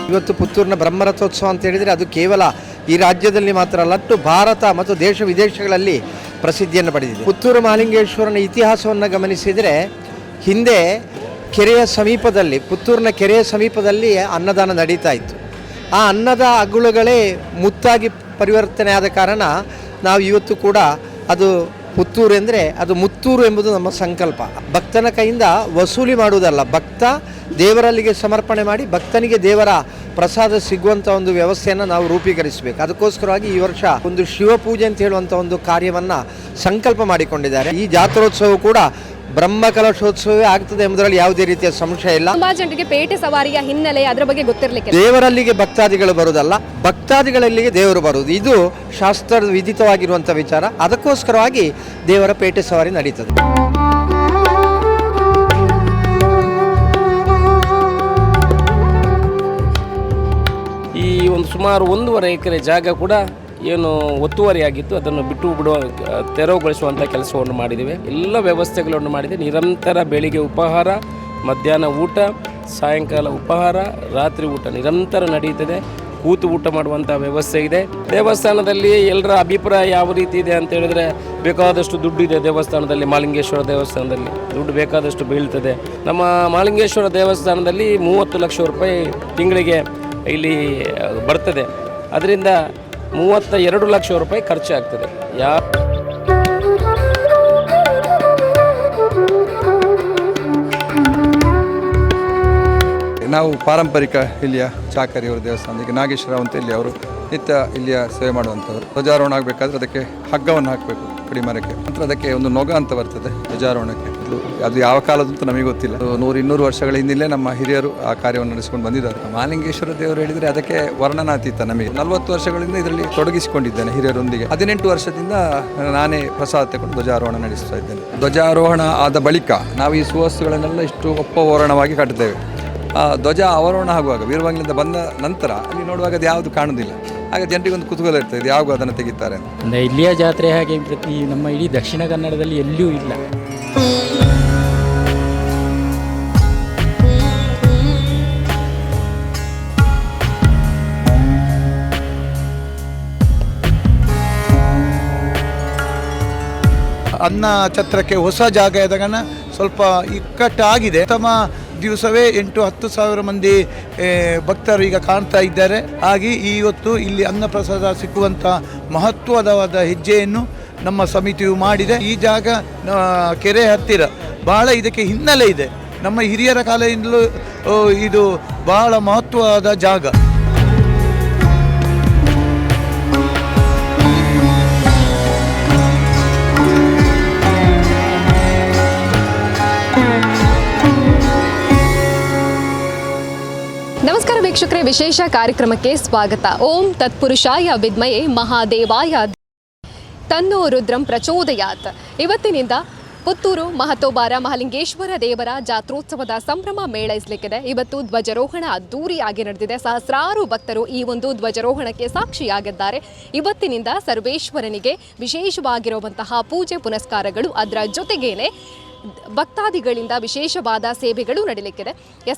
ಇವತ್ತು ಪುತ್ತೂರಿನ ಬ್ರಹ್ಮರಥೋತ್ಸವ ಅಂತ ಹೇಳಿದರೆ ಅದು ಕೇವಲ ಈ ರಾಜ್ಯದಲ್ಲಿ ಮಾತ್ರ ಅಲ್ಲ, ಭಾರತ ಮತ್ತು ದೇಶ ವಿದೇಶಗಳಲ್ಲಿ ಪ್ರಸಿದ್ಧಿಯನ್ನು ಪಡೆದಿದೆ. ಪುತ್ತೂರು ಮಹಾಲಿಂಗೇಶ್ವರನ ಇತಿಹಾಸವನ್ನು ಗಮನಿಸಿದರೆ ಹಿಂದೆ ಕೆರೆಯ ಸಮೀಪದಲ್ಲಿ, ಪುತ್ತೂರಿನ ಕೆರೆಯ ಸಮೀಪದಲ್ಲಿ ಅನ್ನದಾನ ನಡೀತಾ ಇತ್ತು. ಆ ಅನ್ನದ ಅಗುಳುಗಳೇ ಮುತ್ತಾಗಿ ಪರಿವರ್ತನೆ ಆದ ಕಾರಣ ನಾವು ಇವತ್ತು ಕೂಡ ಅದು ಪುತ್ತೂರು ಎಂದರೆ ಅದು ಮುತ್ತೂರು ಎಂಬುದು ನಮ್ಮ ಸಂಕಲ್ಪ. ಭಕ್ತನ ಕೈಯಿಂದ ವಸೂಲಿ ಮಾಡುವುದಲ್ಲ, ಭಕ್ತ ದೇವರಲ್ಲಿಗೆ ಸಮರ್ಪಣೆ ಮಾಡಿ ಭಕ್ತನಿಗೆ ದೇವರ ಪ್ರಸಾದ ಸಿಗುವಂಥ ಒಂದು ವ್ಯವಸ್ಥೆಯನ್ನು ನಾವು ರೂಪೀಕರಿಸಬೇಕು. ಅದಕ್ಕೋಸ್ಕರವಾಗಿ ಈ ವರ್ಷ ಒಂದು ಶಿವಪೂಜೆ ಅಂತ ಹೇಳುವಂಥ ಒಂದು ಕಾರ್ಯವನ್ನು ಸಂಕಲ್ಪ ಮಾಡಿಕೊಂಡಿದ್ದಾರೆ. ಈ ಜಾತ್ರೋತ್ಸವ ಕೂಡ ಬ್ರಹ್ಮ ಕಲಶೋತ್ಸವವೇ ಆಗ್ತದೆ ಎಂಬುದರಲ್ಲಿ ಯಾವುದೇ ರೀತಿಯ ಸಂಶಯ ಇಲ್ಲ. ತುಂಬಾ ಜನರಿಗೆ ಪೇಟೆ ಸವಾರಿಯ ಹಿನ್ನೆಲೆ ಅದರ ಬಗ್ಗೆ ಗೊತ್ತಿರಲಿಕ್ಕೆ, ದೇವರಲ್ಲಿಗೆ ಭಕ್ತಾದಿಗಳು ಬರುವುದಲ್ಲ, ಭಕ್ತಾದಿಗಳಲ್ಲಿಗೆ ದೇವರು ಬರುವುದು, ಇದು ಶಾಸ್ತ್ರ ವಿಧಿತವಾಗಿರುವಂಥ ವಿಚಾರ. ಅದಕ್ಕೋಸ್ಕರವಾಗಿ ದೇವರ ಪೇಟೆ ಸವಾರಿ ನಡೀತದೆ. ಈ ಒಂದು ಸುಮಾರು 1.5 ಎಕರೆ ಜಾಗ ಕೂಡ ಏನು ಒತ್ತುವರಿಯಾಗಿತ್ತು, ಅದನ್ನು ಬಿಟ್ಟು ಬಿಡುವ ತೆರವುಗೊಳಿಸುವಂಥ ಕೆಲಸವನ್ನು ಮಾಡಿದ್ದೇವೆ. ಎಲ್ಲ ವ್ಯವಸ್ಥೆಗಳನ್ನು ಮಾಡಿದೆ. ನಿರಂತರ ಬೆಳಿಗ್ಗೆ ಉಪಹಾರ, ಮಧ್ಯಾಹ್ನ ಊಟ, ಸಾಯಂಕಾಲ ಉಪಹಾರ, ರಾತ್ರಿ ಊಟ ನಿರಂತರ ನಡೆಯುತ್ತದೆ. ಕೂತು ಊಟ ಮಾಡುವಂಥ ವ್ಯವಸ್ಥೆ ಇದೆ. ದೇವಸ್ಥಾನದಲ್ಲಿ ಎಲ್ಲರ ಅಭಿಪ್ರಾಯ ಯಾವ ರೀತಿ ಇದೆ ಅಂತ ಹೇಳಿದ್ರೆ, ಬೇಕಾದಷ್ಟು ದುಡ್ಡಿದೆ ದೇವಸ್ಥಾನದಲ್ಲಿ. ಮಹಾಲಿಂಗೇಶ್ವರ ದೇವಸ್ಥಾನದಲ್ಲಿ ದುಡ್ಡು ಬೇಕಾದಷ್ಟು ಬೀಳ್ತದೆ. ನಮ್ಮ ಮಹಾಲಿಂಗೇಶ್ವರ ದೇವಸ್ಥಾನದಲ್ಲಿ 30 ಲಕ್ಷ ರೂಪಾಯಿ ತಿಂಗಳಿಗೆ ಇಲ್ಲಿ ಬರ್ತದೆ. ಅದರಿಂದ 32 ಲಕ್ಷ ರೂಪಾಯಿ ಖರ್ಚಾಗ್ತದೆ. ನಾವು ಪಾರಂಪರಿಕ ಇಲ್ಲಿಯ ಚಾಕರಿಯವರ ದೇವಸ್ಥಾನಕ್ಕೆ ನಾಗೇಶ್ವರ ಅಂತ ಇಲ್ಲಿ ಅವರು ನಿತ್ಯ ಇಲ್ಲಿಯ ಸೇವೆ ಮಾಡುವಂಥವ್ರು. ಧ್ವಜಾರೋಹಣ ಆಗಬೇಕಾದ್ರೆ ಅದಕ್ಕೆ ಹಗ್ಗವನ್ನು ಹಾಕಬೇಕು ಕಡಿಮರಕ್ಕೆ. ನಂತರ ಅದಕ್ಕೆ ಒಂದು ನೊಗ ಅಂತ ಬರ್ತದೆ ಧ್ವಜಾರೋಹಣಕ್ಕೆ. ಅದು ಯಾವ ಕಾಲದಂತೂ ನಮಗೆ ಗೊತ್ತಿಲ್ಲ. 100-200 ವರ್ಷಗಳ ಹಿಂದಿಲ್ಲೇ ನಮ್ಮ ಹಿರಿಯರು ಆ ಕಾರ್ಯವನ್ನು ನಡೆಸಿಕೊಂಡು ಬಂದಿದ್ದಾರೆ. ಮಹಾಲಿಂಗೇಶ್ವರ ದೇವರು ಹೇಳಿದರೆ ಅದಕ್ಕೆ ವರ್ಣನಾತೀತ. ನಮಗೆ 40 ವರ್ಷಗಳಿಂದ ಇದರಲ್ಲಿ ತೊಡಗಿಸಿಕೊಂಡಿದ್ದೇನೆ ಹಿರಿಯರೊಂದಿಗೆ. 18 ವರ್ಷದಿಂದ ನಾನೇ ಪ್ರಸಾದ ತಗೊಂಡು ಧ್ವಜಾರೋಹಣ ನಡೆಸ್ತಾ ಇದ್ದೇನೆ. ಧ್ವಜಾರೋಹಣ ಆದ ಬಳಿಕ ನಾವು ಈ ಸುವಸ್ತುಗಳನ್ನೆಲ್ಲ ಇಷ್ಟು ಒಪ್ಪವರಣವಾಗಿ ಕಟ್ತೇವೆ. ಆ ಧ್ವಜ ಅವರೋಹಣ ಆಗುವಾಗ ವೀರವಾಂಗ್ಲಿಂದ ಬಂದ ನಂತರ ಅಲ್ಲಿ ನೋಡುವಾಗ ಅದು ಯಾವುದು ಕಾಣುವುದಿಲ್ಲ. ಆಗ ಜನರಿಗೆ ಒಂದು ಕುತೂಹಲ ಇರ್ತದೆ, ಯಾವ ಅದನ್ನು ತೆಗಿತಾರೆ ಅಂತ. ಅಂದರೆ ಇಲ್ಲಿಯ ಜಾತ್ರೆ ಹಾಗೆ ಪ್ರತಿ ನಮ್ಮ ಇಡೀ ದಕ್ಷಿಣ ಕನ್ನಡದಲ್ಲಿ ಎಲ್ಲಿಯೂ ಇಲ್ಲ. ಅನ್ನ ಛತ್ರಕ್ಕೆ ಹೊಸ ಜಾಗ ಇದ್ದಾಗ ಸ್ವಲ್ಪ ಇಕ್ಕಟ್ಟಾಗಿದೆ. ತಮ್ಮ ದಿವಸವೇ 8-10 ಸಾವಿರ ಮಂದಿ ಭಕ್ತರು ಈಗ ಕಾಣ್ತಾ ಇದ್ದಾರೆ. ಹಾಗೆ ಇವತ್ತು ಇಲ್ಲಿ ಅನ್ನ ಪ್ರಸಾದ ಸಿಕ್ಕುವಂಥ ಮಹತ್ವವಾದ ಹೆಜ್ಜೆಯನ್ನು ನಮ್ಮ ಸಮಿತಿಯು ಮಾಡಿದೆ. ಈ ಜಾಗ ಕೆರೆ ಹತ್ತಿರ ಬಹಳ ಇದಕ್ಕೆ ಹಿನ್ನೆಲೆ ಇದೆ. ನಮ್ಮ ಹಿರಿಯರ ಕಾಲದಿಂದಲೂ ಇದು ಬಹಳ ಮಹತ್ವವಾದ ಜಾಗ. ನಮಸ್ಕಾರ ವೀಕ್ಷಕರೇ, ವಿಶೇಷ ಕಾರ್ಯಕ್ರಮಕ್ಕೆ ಸ್ವಾಗತ. ಓಂ ತತ್ಪುರುಷಾಯ ವಿದ್ಮಯೇ ಮಹಾದೇವಾಯ ತನ್ನೋ ರುದ್ರಂ ಪ್ರಚೋದಯಾತ್. ಇವತ್ತಿನಿಂದ ಪುತ್ತೂರು ಮಹತೋಬಾರ ಮಹಾಲಿಂಗೇಶ್ವರ ದೇವರ ಜಾತ್ರೋತ್ಸವದ ಸಂಭ್ರಮ ಮೇಳೈಸಲಿಕ್ಕಿದೆ. ಇವತ್ತು ಧ್ವಜಾರೋಹಣ ಅದ್ದೂರಿಯಾಗಿ ನಡೆದಿದೆ. ಸಹಸ್ರಾರು ಭಕ್ತರು ಈ ಒಂದು ಧ್ವಜಾರೋಹಣಕ್ಕೆ ಸಾಕ್ಷಿಯಾಗಿದ್ದಾರೆ. ಇವತ್ತಿನಿಂದ ಸರ್ವೇಶ್ವರನಿಗೆ ವಿಶೇಷವಾಗಿರುವಂತಹ ಪೂಜೆ ಪುನಸ್ಕಾರಗಳು, ಅದರ ಜೊತೆಗೇನೆ ಭಕ್ತಾದಿಗಳಿಂದ ವಿಶೇಷವಾದ ಸೇವೆಗಳು ನಡೀಲಿಕ್ಕಿದೆ.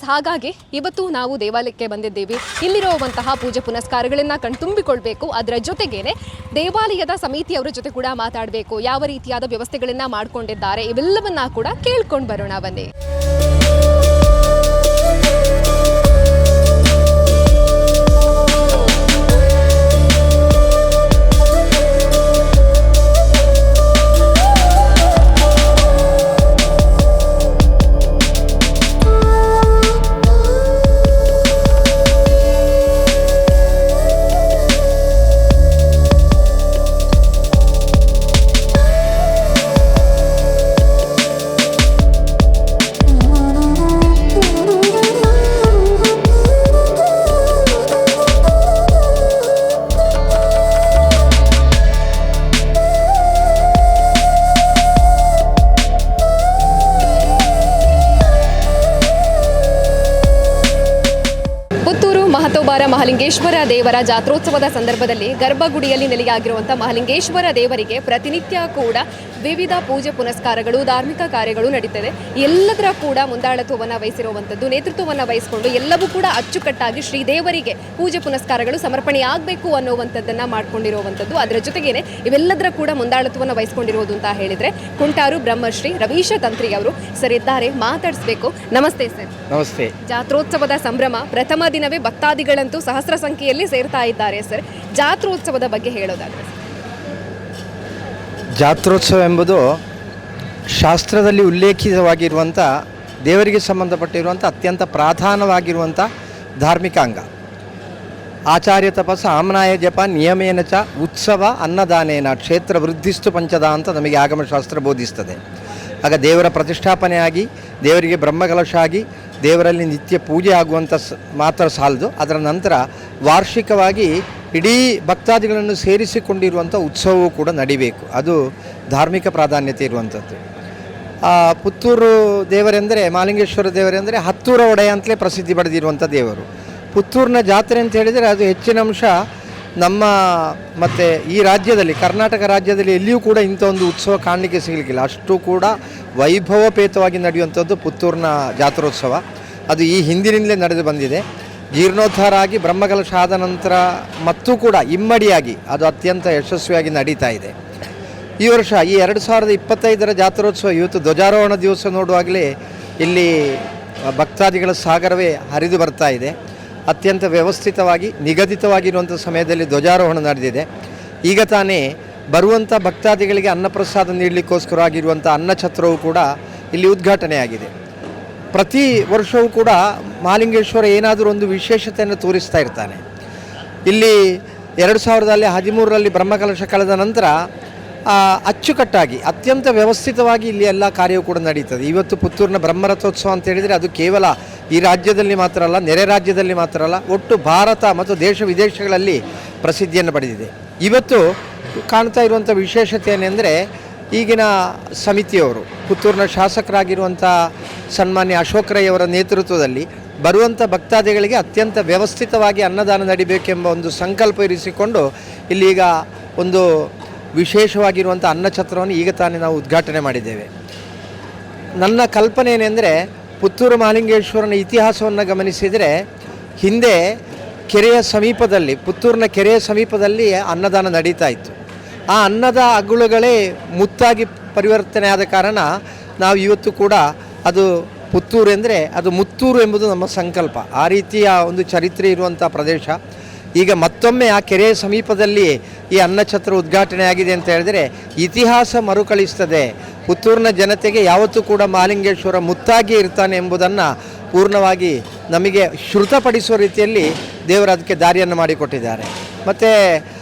ಹಾಗಾಗಿ ಇವತ್ತು ನಾವು ದೇವಾಲಯಕ್ಕೆ ಬಂದಿದ್ದೀವಿ. ಇಲ್ಲಿರುವಂತಹ ಪೂಜೆ ಪುನಸ್ಕಾರಗಳನ್ನು ಕಣ್ತುಂಬಿಕೊಳ್ಬೇಕು. ಅದರ ಜೊತೆಗೇನೆ ದೇವಾಲಯದ ಸಮಿತಿಯವರ ಜೊತೆ ಕೂಡ ಮಾತಾಡಬೇಕು. ಯಾವ ರೀತಿಯಾದ ವ್ಯವಸ್ಥೆಗಳನ್ನು ಮಾಡಿಕೊಂಡಿದ್ದಾರೆ ಇವೆಲ್ಲವನ್ನ ಕೂಡ ಕೇಳ್ಕೊಂಡು ಬರೋಣ ಬನ್ನಿ. ಮಹತೋಬಾರ ಮಹಾಲಿಂಗೇಶ್ವರ ದೇವರ ಜಾತ್ರೋತ್ಸವದ ಸಂದರ್ಭದಲ್ಲಿ ಗರ್ಭಗುಡಿಯಲ್ಲಿ ನೆಲೆಯಾಗಿರುವಂಥ ಮಹಾಲಿಂಗೇಶ್ವರ ದೇವರಿಗೆ ಪ್ರತಿನಿತ್ಯ ಕೂಡ ವಿವಿಧ ಪೂಜೆ ಪುನಸ್ಕಾರಗಳು, ಧಾರ್ಮಿಕ ಕಾರ್ಯಗಳು ನಡೀತದೆ. ಎಲ್ಲದರ ಕೂಡ ಮುಂದಾಳತ್ವವನ್ನು ವಹಿಸಿರುವಂಥದ್ದು, ನೇತೃತ್ವವನ್ನು ವಹಿಸಿಕೊಂಡು ಎಲ್ಲವೂ ಕೂಡ ಅಚ್ಚುಕಟ್ಟಾಗಿ ಶ್ರೀದೇವರಿಗೆ ಪೂಜೆ ಪುನಸ್ಕಾರಗಳು ಸಮರ್ಪಣೆಯಾಗಬೇಕು ಅನ್ನುವಂಥದ್ದನ್ನು ಮಾಡ್ಕೊಂಡಿರುವಂಥದ್ದು. ಅದರ ಜೊತೆಗೇನೆ ಇವೆಲ್ಲದರ ಕೂಡ ಮುಂದಾಳತ್ವವನ್ನು ವಹಿಸಿಕೊಂಡಿರುವುದು ಅಂತ ಹೇಳಿದರೆ ಕುಂಟಾರು ಬ್ರಹ್ಮಶ್ರೀ ರವೀಶ ತಂತ್ರಿ ಅವರು ಸರ್ ಇದ್ದಾರೆ, ಮಾತಾಡಿಸ್ಬೇಕು. ನಮಸ್ತೆ ಸರ್. ನಮಸ್ತೆ. ಜಾತ್ರೋತ್ಸವದ ಸಂಭ್ರಮ ಪ್ರಥಮ ದಿನವೇ ಭಕ್ತಾದಿಗಳಂತೂ ಸಹಸ್ರ ಸಂಖ್ಯೆಯಲ್ಲಿ ಸೇರ್ತಾ ಇದ್ದಾರೆ ಸರ್. ಜಾತ್ರೋತ್ಸವದ ಬಗ್ಗೆ ಹೇಳೋದಾದ್ರೆ ಜಾತ್ರೋತ್ಸವ ಎಂಬುದು ಶಾಸ್ತ್ರದಲ್ಲಿ ಉಲ್ಲೇಖಿತವಾಗಿರುವಂಥ ದೇವರಿಗೆ ಸಂಬಂಧಪಟ್ಟಿರುವಂಥ ಅತ್ಯಂತ ಪ್ರಧಾನವಾಗಿರುವಂಥ ಧಾರ್ಮಿಕ ಅಂಗ. ಆಚಾರ್ಯ ತಪಸ್ಸ ಆಮ್ನಾಯ ಜಪ ನಿಯಮೇನ ಚ ಉತ್ಸವ ಅನ್ನದಾನೇನ ಕ್ಷೇತ್ರ ವೃದ್ಧಿಸ್ತು ಪಂಚದ ಅಂತ ನಮಗೆ ಆಗಮಶಾಸ್ತ್ರ ಬೋಧಿಸ್ತದೆ. ಆಗ ದೇವರ ಪ್ರತಿಷ್ಠಾಪನೆಯಾಗಿ ದೇವರಿಗೆ ಬ್ರಹ್ಮಕಲಶ ಆಗಿ ದೇವರಲ್ಲಿ ನಿತ್ಯ ಪೂಜೆ ಆಗುವಂಥ ಮಾತ್ರ ಸಾಲದು, ಅದರ ನಂತರ ವಾರ್ಷಿಕವಾಗಿ ಇಡೀ ಭಕ್ತಾದಿಗಳನ್ನು ಸೇರಿಸಿಕೊಂಡಿರುವಂಥ ಉತ್ಸವವೂ ಕೂಡ ನಡಿಬೇಕು. ಅದು ಧಾರ್ಮಿಕ ಪ್ರಾಧಾನ್ಯತೆ ಇರುವಂಥದ್ದು. ಪುತ್ತೂರು ದೇವರೆಂದರೆ ಮಹಾಲಿಂಗೇಶ್ವರ ದೇವರೆಂದರೆ ಹತ್ತೂರ ಒಡೆಯ ಅಂತಲೇ ಪ್ರಸಿದ್ಧಿ ಪಡೆದಿರುವಂಥ ದೇವರು. ಪುತ್ತೂರಿನ ಜಾತ್ರೆ ಅಂತ ಹೇಳಿದರೆ ಅದು ಹೆಚ್ಚಿನ ಅಂಶ ನಮ್ಮ ಮತ್ತು ಈ ರಾಜ್ಯದಲ್ಲಿ, ಕರ್ನಾಟಕ ರಾಜ್ಯದಲ್ಲಿ ಎಲ್ಲಿಯೂ ಕೂಡ ಇಂಥ ಒಂದು ಉತ್ಸವ ಕಾಣಲಿಕ್ಕೆ ಸಿಗಲಿಕ್ಕಿಲ್ಲ. ಅಷ್ಟು ಕೂಡ ವೈಭವಪೇತವಾಗಿ ನಡೆಯುವಂಥದ್ದು ಪುತ್ತೂರಿನ ಜಾತ್ರೋತ್ಸವ. ಅದು ಈ ಹಿಂದಿನಿಂದಲೇ ನಡೆದು ಬಂದಿದೆ. ಜೀರ್ಣೋದ್ಧಾರ ಆಗಿ ಬ್ರಹ್ಮಕಲಶ ಆದ ನಂತರ ಮತ್ತೂ ಕೂಡ ಇಮ್ಮಡಿಯಾಗಿ ಅದು ಅತ್ಯಂತ ಯಶಸ್ವಿಯಾಗಿ ನಡೀತಾ ಇದೆ. ಈ ವರ್ಷ ಈ 2025 ಜಾತ್ರೋತ್ಸವ ಇವತ್ತು ಧ್ವಜಾರೋಹಣ ದಿವಸ ನೋಡುವಾಗಲೇ ಇಲ್ಲಿ ಭಕ್ತಾದಿಗಳ ಸಾಗರವೇ ಹರಿದು ಬರ್ತಾ ಇದೆ. ಅತ್ಯಂತ ವ್ಯವಸ್ಥಿತವಾಗಿ ನಿಗದಿತವಾಗಿರುವಂಥ ಸಮಯದಲ್ಲಿ ಧ್ವಜಾರೋಹಣ ನಡೆದಿದೆ. ಈಗ ತಾನೇ ಬರುವಂಥ ಭಕ್ತಾದಿಗಳಿಗೆ ಅನ್ನಪ್ರಸಾದ ನೀಡಲಿಕ್ಕೋಸ್ಕರ ಆಗಿರುವಂಥ ಅನ್ನಛತ್ರವು ಕೂಡ ಇಲ್ಲಿ ಉದ್ಘಾಟನೆಯಾಗಿದೆ. ಪ್ರತಿ ವರ್ಷವೂ ಕೂಡ ಮಹಾಲಿಂಗೇಶ್ವರ ಏನಾದರೂ ಒಂದು ವಿಶೇಷತೆಯನ್ನು ತೋರಿಸ್ತಾ ಇರ್ತಾನೆ. ಇಲ್ಲಿ 2013ರಲ್ಲಿ ಬ್ರಹ್ಮಕಲಶ ಕಳೆದ ನಂತರ ಅಚ್ಚುಕಟ್ಟಾಗಿ ಅತ್ಯಂತ ವ್ಯವಸ್ಥಿತವಾಗಿ ಇಲ್ಲಿ ಎಲ್ಲ ಕಾರ್ಯವೂ ಕೂಡ ನಡೀತದೆ. ಇವತ್ತು ಪುತ್ತೂರಿನ ಬ್ರಹ್ಮರಥೋತ್ಸವ ಅಂತ ಹೇಳಿದರೆ ಅದು ಕೇವಲ ಈ ರಾಜ್ಯದಲ್ಲಿ ಮಾತ್ರ ಅಲ್ಲ, ನೆರೆ ರಾಜ್ಯದಲ್ಲಿ ಮಾತ್ರ ಅಲ್ಲ, ಒಟ್ಟು ಭಾರತ ಮತ್ತು ದೇಶ ವಿದೇಶಗಳಲ್ಲಿ ಪ್ರಸಿದ್ಧಿಯನ್ನು ಪಡೆದಿದೆ. ಇವತ್ತು ಕಾಣ್ತಾ ಇರುವಂಥ ವಿಶೇಷತೆ ಏನೆಂದರೆ ಈಗಿನ ಸಮಿತಿಯವರು ಪುತ್ತೂರಿನ ಶಾಸಕರಾಗಿರುವಂಥ ಸನ್ಮಾನ್ಯ ಅಶೋಕ್ ರೈ ಅವರ ನೇತೃತ್ವದಲ್ಲಿ ಬರುವಂಥ ಭಕ್ತಾದಿಗಳಿಗೆ ಅತ್ಯಂತ ವ್ಯವಸ್ಥಿತವಾಗಿ ಅನ್ನದಾನ ನಡಿಬೇಕೆಂಬ ಒಂದು ಸಂಕಲ್ಪ ಇರಿಸಿಕೊಂಡು ಇಲ್ಲೀಗ ಒಂದು ವಿಶೇಷವಾಗಿರುವಂಥ ಅನ್ನಛತ್ರವನ್ನು ಈಗ ತಾನೇ ನಾವು ಉದ್ಘಾಟನೆ ಮಾಡಿದ್ದೇವೆ. ನನ್ನ ಕಲ್ಪನೆ ಏನೆಂದರೆ ಪುತ್ತೂರು ಮಹಾಲಿಂಗೇಶ್ವರನ ಇತಿಹಾಸವನ್ನು ಗಮನಿಸಿದರೆ ಹಿಂದೆ ಕೆರೆಯ ಸಮೀಪದಲ್ಲಿ, ಪುತ್ತೂರಿನ ಕೆರೆಯ ಸಮೀಪದಲ್ಲಿ ಅನ್ನದಾನ ನಡೀತಾ ಇತ್ತು. ಆ ಅನ್ನದ ಅಗುಳುಗಳೇ ಮುತ್ತಾಗಿ ಪರಿವರ್ತನೆ ಆದ ಕಾರಣ ನಾವು ಇವತ್ತು ಕೂಡ ಅದು ಪುತ್ತೂರು ಎಂದರೆ ಅದು ಮುತ್ತೂರು ಎಂಬುದು ನಮ್ಮ ಸಂಕಲ್ಪ. ಆ ರೀತಿಯ ಒಂದು ಚರಿತ್ರೆ ಇರುವಂಥ ಪ್ರದೇಶ. ಈಗ ಮತ್ತೊಮ್ಮೆ ಆ ಕೆರೆಯ ಸಮೀಪದಲ್ಲಿ ಈ ಅನ್ನಛತ್ರ ಉದ್ಘಾಟನೆ ಆಗಿದೆ ಅಂತ ಹೇಳಿದರೆ ಇತಿಹಾಸ ಮರುಕಳಿಸ್ತದೆ. ಪುತ್ತೂರಿನ ಜನತೆಗೆ ಯಾವತ್ತೂ ಕೂಡ ಮಹಾಲಿಂಗೇಶ್ವರ ಮುತ್ತಾಗಿ ಇರ್ತಾನೆ ಎಂಬುದನ್ನು ಪೂರ್ಣವಾಗಿ ನಮಗೆ ಶ್ರುತಪಡಿಸುವ ರೀತಿಯಲ್ಲಿ ದೇವರು ಅದಕ್ಕೆ ದಾರಿಯನ್ನು ಮಾಡಿಕೊಟ್ಟಿದ್ದಾರೆ. ಮತ್ತು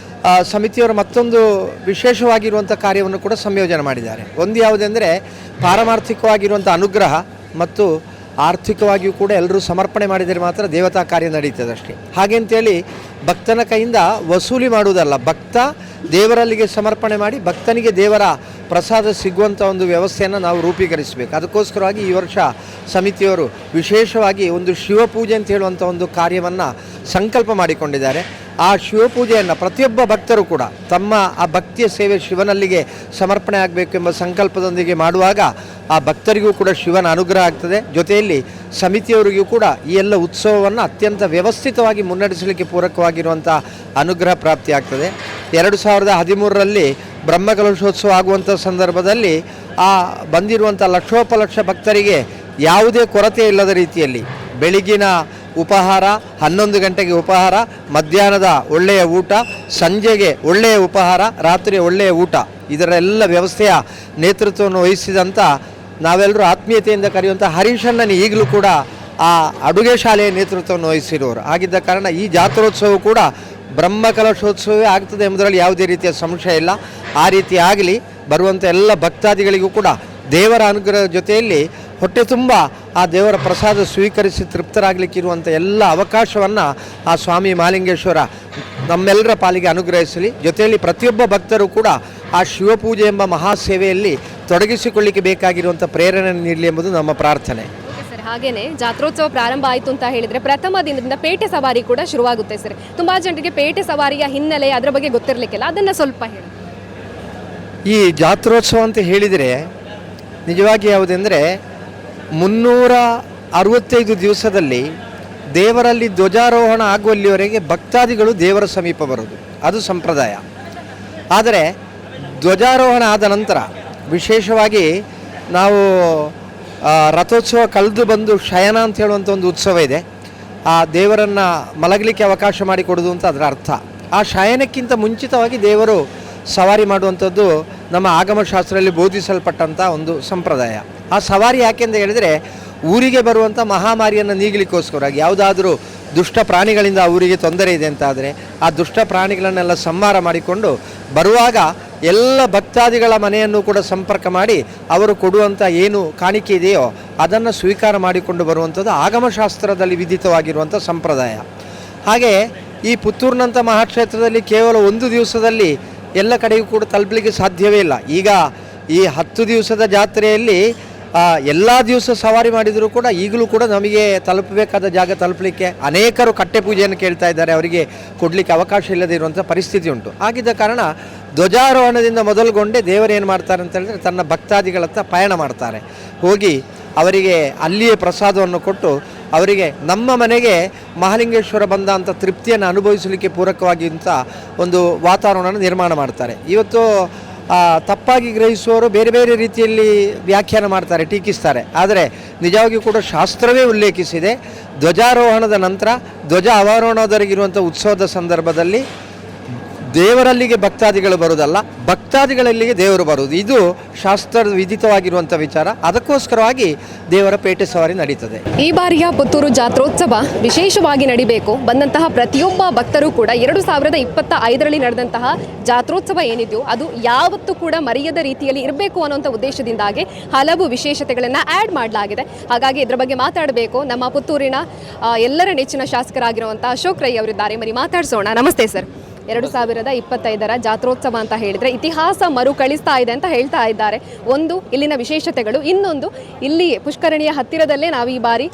ಸಮಿತಿಯವರು ಮತ್ತೊಂದು ವಿಶೇಷವಾಗಿರುವಂಥ ಕಾರ್ಯವನ್ನು ಕೂಡ ಸಂಯೋಜನೆ ಮಾಡಿದ್ದಾರೆ. ಒಂದು ಯಾವುದೆಂದರೆ ಪಾರಮಾರ್ಥಿಕವಾಗಿರುವಂಥ ಅನುಗ್ರಹ ಮತ್ತು ಆರ್ಥಿಕವಾಗಿಯೂ ಕೂಡ ಎಲ್ಲರೂ ಸಮರ್ಪಣೆ ಮಾಡಿದರೆ ಮಾತ್ರ ದೇವತಾ ಕಾರ್ಯ ನಡೀತದೆ ಅಷ್ಟೇ. ಹಾಗೆಂತೇಳಿ ಭಕ್ತನ ಕೈಯಿಂದ ವಸೂಲಿ ಮಾಡುವುದಲ್ಲ, ಭಕ್ತ ದೇವರಲ್ಲಿಗೆ ಸಮರ್ಪಣೆ ಮಾಡಿ ಭಕ್ತನಿಗೆ ದೇವರ ಪ್ರಸಾದ ಸಿಗುವಂಥ ಒಂದು ವ್ಯವಸ್ಥೆಯನ್ನು ನಾವು ರೂಪೀಕರಿಸಬೇಕು. ಅದಕ್ಕೋಸ್ಕರವಾಗಿ ಈ ವರ್ಷ ಸಮಿತಿಯವರು ವಿಶೇಷವಾಗಿ ಒಂದು ಶಿವಪೂಜೆ ಅಂತ ಹೇಳುವಂಥ ಒಂದು ಕಾರ್ಯವನ್ನು ಸಂಕಲ್ಪ ಮಾಡಿಕೊಂಡಿದ್ದಾರೆ. ಆ ಶಿವಪೂಜೆಯನ್ನು ಪ್ರತಿಯೊಬ್ಬ ಭಕ್ತರು ಕೂಡ ತಮ್ಮ ಆ ಭಕ್ತಿಯ ಸೇವೆ ಶಿವನಲ್ಲಿಗೆ ಸಮರ್ಪಣೆ ಆಗಬೇಕೆಂಬ ಸಂಕಲ್ಪದೊಂದಿಗೆ ಮಾಡುವಾಗ ಆ ಭಕ್ತರಿಗೂ ಕೂಡ ಶಿವನ ಅನುಗ್ರಹ ಆಗ್ತದೆ. ಜೊತೆಯಲ್ಲಿ ಸಮಿತಿಯವರಿಗೂ ಕೂಡ ಈ ಎಲ್ಲ ಉತ್ಸವವನ್ನು ಅತ್ಯಂತ ವ್ಯವಸ್ಥಿತವಾಗಿ ಮುನ್ನಡೆಸಲಿಕ್ಕೆ ಪೂರಕವಾಗಿರುವಂಥ ಅನುಗ್ರಹ ಪ್ರಾಪ್ತಿಯಾಗ್ತದೆ. 2013ರಲ್ಲಿ ಬ್ರಹ್ಮಕಲಶೋತ್ಸವ ಆಗುವಂಥ ಸಂದರ್ಭದಲ್ಲಿ ಆ ಬಂದಿರುವಂಥ ಲಕ್ಷೋಪಲಕ್ಷ ಭಕ್ತರಿಗೆ ಯಾವುದೇ ಕೊರತೆ ಇಲ್ಲದ ರೀತಿಯಲ್ಲಿ ಬೆಳಗಿನ ಉಪಹಾರ, 11 ಗಂಟೆಗೆ ಉಪಹಾರ, ಮಧ್ಯಾಹ್ನದ ಒಳ್ಳೆಯ ಊಟ, ಸಂಜೆಗೆ ಒಳ್ಳೆಯ ಉಪಹಾರ, ರಾತ್ರಿ ಒಳ್ಳೆಯ ಊಟ, ಇದರೆಲ್ಲ ವ್ಯವಸ್ಥೆಯ ನೇತೃತ್ವವನ್ನು ವಹಿಸಿದಂಥ ನಾವೆಲ್ಲರೂ ಆತ್ಮೀಯತೆಯಿಂದ ಕರೆಯುವಂಥ ಹರೀಶಣ್ಣನ ಈಗಲೂ ಕೂಡ ಆ ಅಡುಗೆ ಶಾಲೆಯ ನೇತೃತ್ವವನ್ನು ವಹಿಸಿರೋರು. ಆಗಿದ್ದ ಕಾರಣ ಈ ಜಾತ್ರೋತ್ಸವ ಕೂಡ ಬ್ರಹ್ಮಕಲಶೋತ್ಸವವೇ ಆಗ್ತದೆ ಎಂಬುದರಲ್ಲಿ ಯಾವುದೇ ರೀತಿಯ ಸಂಶಯ ಇಲ್ಲ. ಆ ರೀತಿ ಆಗಲಿ, ಬರುವಂಥ ಎಲ್ಲ ಭಕ್ತಾದಿಗಳಿಗೂ ಕೂಡ ದೇವರ ಅನುಗ್ರಹದ ಜೊತೆಯಲ್ಲಿ ಹೊಟ್ಟೆ ತುಂಬ ಆ ದೇವರ ಪ್ರಸಾದ ಸ್ವೀಕರಿಸಿ ತೃಪ್ತರಾಗಲಿಕ್ಕಿರುವಂಥ ಎಲ್ಲ ಅವಕಾಶವನ್ನು ಆ ಸ್ವಾಮಿ ಮಹಾಲಿಂಗೇಶ್ವರ ನಮ್ಮೆಲ್ಲರ ಪಾಲಿಗೆ ಅನುಗ್ರಹಿಸಲಿ. ಜೊತೆಯಲ್ಲಿ ಪ್ರತಿಯೊಬ್ಬ ಭಕ್ತರು ಕೂಡ ಆ ಶಿವಪೂಜೆ ಎಂಬ ಮಹಾಸೇವೆಯಲ್ಲಿ ತೊಡಗಿಸಿಕೊಳ್ಳಿಕ್ಕೆ ಬೇಕಾಗಿರುವಂಥ ಪ್ರೇರಣೆ ನೀಡಲಿ ಎಂಬುದು ನಮ್ಮ ಪ್ರಾರ್ಥನೆ. ಸರ್ ಹಾಗೇನೆ ಜಾತ್ರೋತ್ಸವ ಪ್ರಾರಂಭ ಆಯಿತು ಅಂತ ಹೇಳಿದ್ರೆ ಪ್ರಥಮ ದಿನದಿಂದ ಪೇಟೆ ಸವಾರಿ ಕೂಡ ಶುರುವಾಗುತ್ತೆ ಸರ್. ತುಂಬಾ ಜನರಿಗೆ ಪೇಟೆ ಸವಾರಿಯ ಹಿನ್ನೆಲೆ ಅದರ ಬಗ್ಗೆ ಗೊತ್ತಿರಲಿಕ್ಕಿಲ್ಲ, ಅದನ್ನ ಸ್ವಲ್ಪ ಹೇಳಿ. ಈ ಜಾತ್ರೋತ್ಸವ ಅಂತ ಹೇಳಿದರೆ ನಿಜವಾಗಿ ಯಾವುದೆಂದರೆ 365 ದಿವಸದಲ್ಲಿ ದೇವರಲ್ಲಿ ಧ್ವಜಾರೋಹಣ ಆಗುವಲ್ಲಿವರೆಗೆ ಭಕ್ತಾದಿಗಳು ದೇವರ ಸಮೀಪ ಬರೋದು, ಅದು ಸಂಪ್ರದಾಯ. ಆದರೆ ಧ್ವಜಾರೋಹಣ ಆದ ನಂತರ ವಿಶೇಷವಾಗಿ ನಾವು ರಥೋತ್ಸವ ಕಳೆದು ಬಂದು ಶಯನ ಅಂತ ಹೇಳುವಂಥ ಒಂದು ಉತ್ಸವ ಇದೆ. ಆ ದೇವರನ್ನು ಮಲಗಲಿಕ್ಕೆ ಅವಕಾಶ ಮಾಡಿಕೊಡೋದು ಅಂತ ಅದರ ಅರ್ಥ. ಆ ಶಯನಕ್ಕಿಂತ ಮುಂಚಿತವಾಗಿ ದೇವರು ಸವಾರಿ ಮಾಡುವಂಥದ್ದು ನಮ್ಮ ಆಗಮಶಾಸ್ತ್ರದಲ್ಲಿ ಬೋಧಿಸಲ್ಪಟ್ಟಂಥ ಒಂದು ಸಂಪ್ರದಾಯ. ಆ ಸವಾರಿ ಯಾಕೆಂದು ಹೇಳಿದರೆ ಊರಿಗೆ ಬರುವಂಥ ಮಹಾಮಾರಿಯನ್ನು ನೀಗಲಿಕ್ಕೋಸ್ಕರವಾಗಿ ಯಾವುದಾದ್ರೂ ದುಷ್ಟ ಪ್ರಾಣಿಗಳಿಂದ ಆ ಊರಿಗೆ ತೊಂದರೆ ಇದೆ ಅಂತಾದರೆ ಆ ದುಷ್ಟ ಪ್ರಾಣಿಗಳನ್ನೆಲ್ಲ ಸಂಹಾರ ಮಾಡಿಕೊಂಡು ಬರುವಾಗ ಎಲ್ಲ ಭಕ್ತಾದಿಗಳ ಮನೆಯನ್ನು ಕೂಡ ಸಂಪರ್ಕ ಮಾಡಿ ಅವರು ಕೊಡುವಂಥ ಏನು ಕಾಣಿಕೆ ಇದೆಯೋ ಅದನ್ನು ಸ್ವೀಕಾರ ಮಾಡಿಕೊಂಡು ಬರುವಂಥದ್ದು ಆಗಮಶಾಸ್ತ್ರದಲ್ಲಿ ವಿಧಿತವಾಗಿರುವಂಥ ಸಂಪ್ರದಾಯ. ಹಾಗೆ ಈ ಪುತ್ತೂರಿನಂಥ ಮಹಾಕ್ಷೇತ್ರದಲ್ಲಿ ಕೇವಲ ಒಂದು ದಿವಸದಲ್ಲಿ ಎಲ್ಲ ಕಡೆಗೂ ಕೂಡ ತಲುಪಲಿಕ್ಕೆ ಸಾಧ್ಯವೇ ಇಲ್ಲ. ಈಗ ಈ 10 ದಿವಸದ ಜಾತ್ರೆಯಲ್ಲಿ ಎಲ್ಲ ದಿವಸ ಸವಾರಿ ಮಾಡಿದರೂ ಕೂಡ ಈಗಲೂ ಕೂಡ ನಮಗೆ ತಲುಪಬೇಕಾದ ಜಾಗ ತಲುಪಲಿಕ್ಕೆ ಅನೇಕರು ಕಟ್ಟೆ ಪೂಜೆಯನ್ನು ಕೇಳ್ತಾ ಇದ್ದಾರೆ, ಅವರಿಗೆ ಕೊಡಲಿಕ್ಕೆ ಅವಕಾಶ ಇಲ್ಲದೆ ಇರುವಂಥ ಪರಿಸ್ಥಿತಿ ಉಂಟು. ಆಗಿದ್ದ ಕಾರಣ ಧ್ವಜಾರೋಹಣದಿಂದ ಮೊದಲುಗೊಂಡೇ ದೇವರೇನು ಮಾಡ್ತಾರೆ ಅಂತ ಹೇಳಿದ್ರೆ ತನ್ನ ಭಕ್ತಾದಿಗಳತ್ತ ಪಯಣ ಮಾಡ್ತಾರೆ. ಹೋಗಿ ಅವರಿಗೆ ಅಲ್ಲಿಯೇ ಪ್ರಸಾದವನ್ನು ಕೊಟ್ಟು ಅವರಿಗೆ ನಮ್ಮ ಮನೆಗೆ ಮಹಾಲಿಂಗೇಶ್ವರ ಬಂದ ಅಂತ ತೃಪ್ತಿಯನ್ನು ಅನುಭವಿಸಲಿಕ್ಕೆ ಪೂರಕವಾಗಿಂಥ ಒಂದು ವಾತಾವರಣವನ್ನು ನಿರ್ಮಾಣ ಮಾಡ್ತಾರೆ. ಇವತ್ತು ತಪ್ಪಾಗಿ ಗ್ರಹಿಸುವವರು ಬೇರೆ ಬೇರೆ ರೀತಿಯಲ್ಲಿ ವ್ಯಾಖ್ಯಾನ ಮಾಡ್ತಾರೆ, ಟೀಕಿಸ್ತಾರೆ. ಆದರೆ ನಿಜವಾಗಿಯೂ ಕೂಡ ಶಾಸ್ತ್ರವೇ ಉಲ್ಲೇಖಿಸಿದೆ, ಧ್ವಜಾರೋಹಣದ ನಂತರ ಧ್ವಜ ಅವರೋಹಣದವರೆಗಿರುವಂಥ ಉತ್ಸವದ ಸಂದರ್ಭದಲ್ಲಿ ದೇವರಲ್ಲಿಗೆ ಭಕ್ತಾದಿಗಳು ಬರುವುದಲ್ಲ, ಭಕ್ತಾದಿಗಳಲ್ಲಿಗೆ ದೇವರು ಬರುವುದು. ಇದು ಶಾಸ್ತ್ರದ ವಿಧಿತವಾಗಿರುವಂಥ ವಿಚಾರ. ಅದಕ್ಕೋಸ್ಕರವಾಗಿ ದೇವರ ಪೇಟೆ ಸವಾರಿ ನಡೀತದೆ. ಈ ಬಾರಿಯ ಪುತ್ತೂರು ಜಾತ್ರೋತ್ಸವ ವಿಶೇಷವಾಗಿ ನಡಿಬೇಕು. ಬಂದಂತಹ ಪ್ರತಿಯೊಬ್ಬ ಭಕ್ತರು ಕೂಡ 2025ರಲ್ಲಿ ನಡೆದಂತಹ ಜಾತ್ರೋತ್ಸವ ಏನಿದೆಯೋ ಅದು ಯಾವತ್ತೂ ಕೂಡ ಮರೆಯದ ರೀತಿಯಲ್ಲಿ ಇರಬೇಕು ಅನ್ನುವಂಥ ಉದ್ದೇಶದಿಂದಾಗಿ ಹಲವು ವಿಶೇಷತೆಗಳನ್ನು ಆ್ಯಡ್ ಮಾಡಲಾಗಿದೆ. ಹಾಗಾಗಿ ಇದರ ಬಗ್ಗೆ ಮಾತಾಡಬೇಕು ನಮ್ಮ ಪುತ್ತೂರಿನ ಎಲ್ಲರ ನೆಚ್ಚಿನ ಶಾಸಕರಾಗಿರುವಂಥ ಅಶೋಕ್ ರೈ ಅವರಿದ್ದಾರೆ. ಮರಿ ಮಾತಾಡಿಸೋಣ. ನಮಸ್ತೆ ಸರ್. 2025ರ ಜಾತ್ರೋತ್ಸವ ಅಂತ ಹೇಳಿದರೆ ಇತಿಹಾಸ ಮರುಕಳಿಸ್ತಾ ಇದೆ ಅಂತ ಹೇಳ್ತಾ ಇದ್ದಾರೆ. ಒಂದು ಇಲ್ಲಿನ ವಿಶೇಷತೆಗಳು, ಇನ್ನೊಂದು ಇಲ್ಲಿ ಪುಷ್ಕರಣಿಯ ಹತ್ತಿರದಲ್ಲೇ ನಾವು ಈ ಬಾರಿ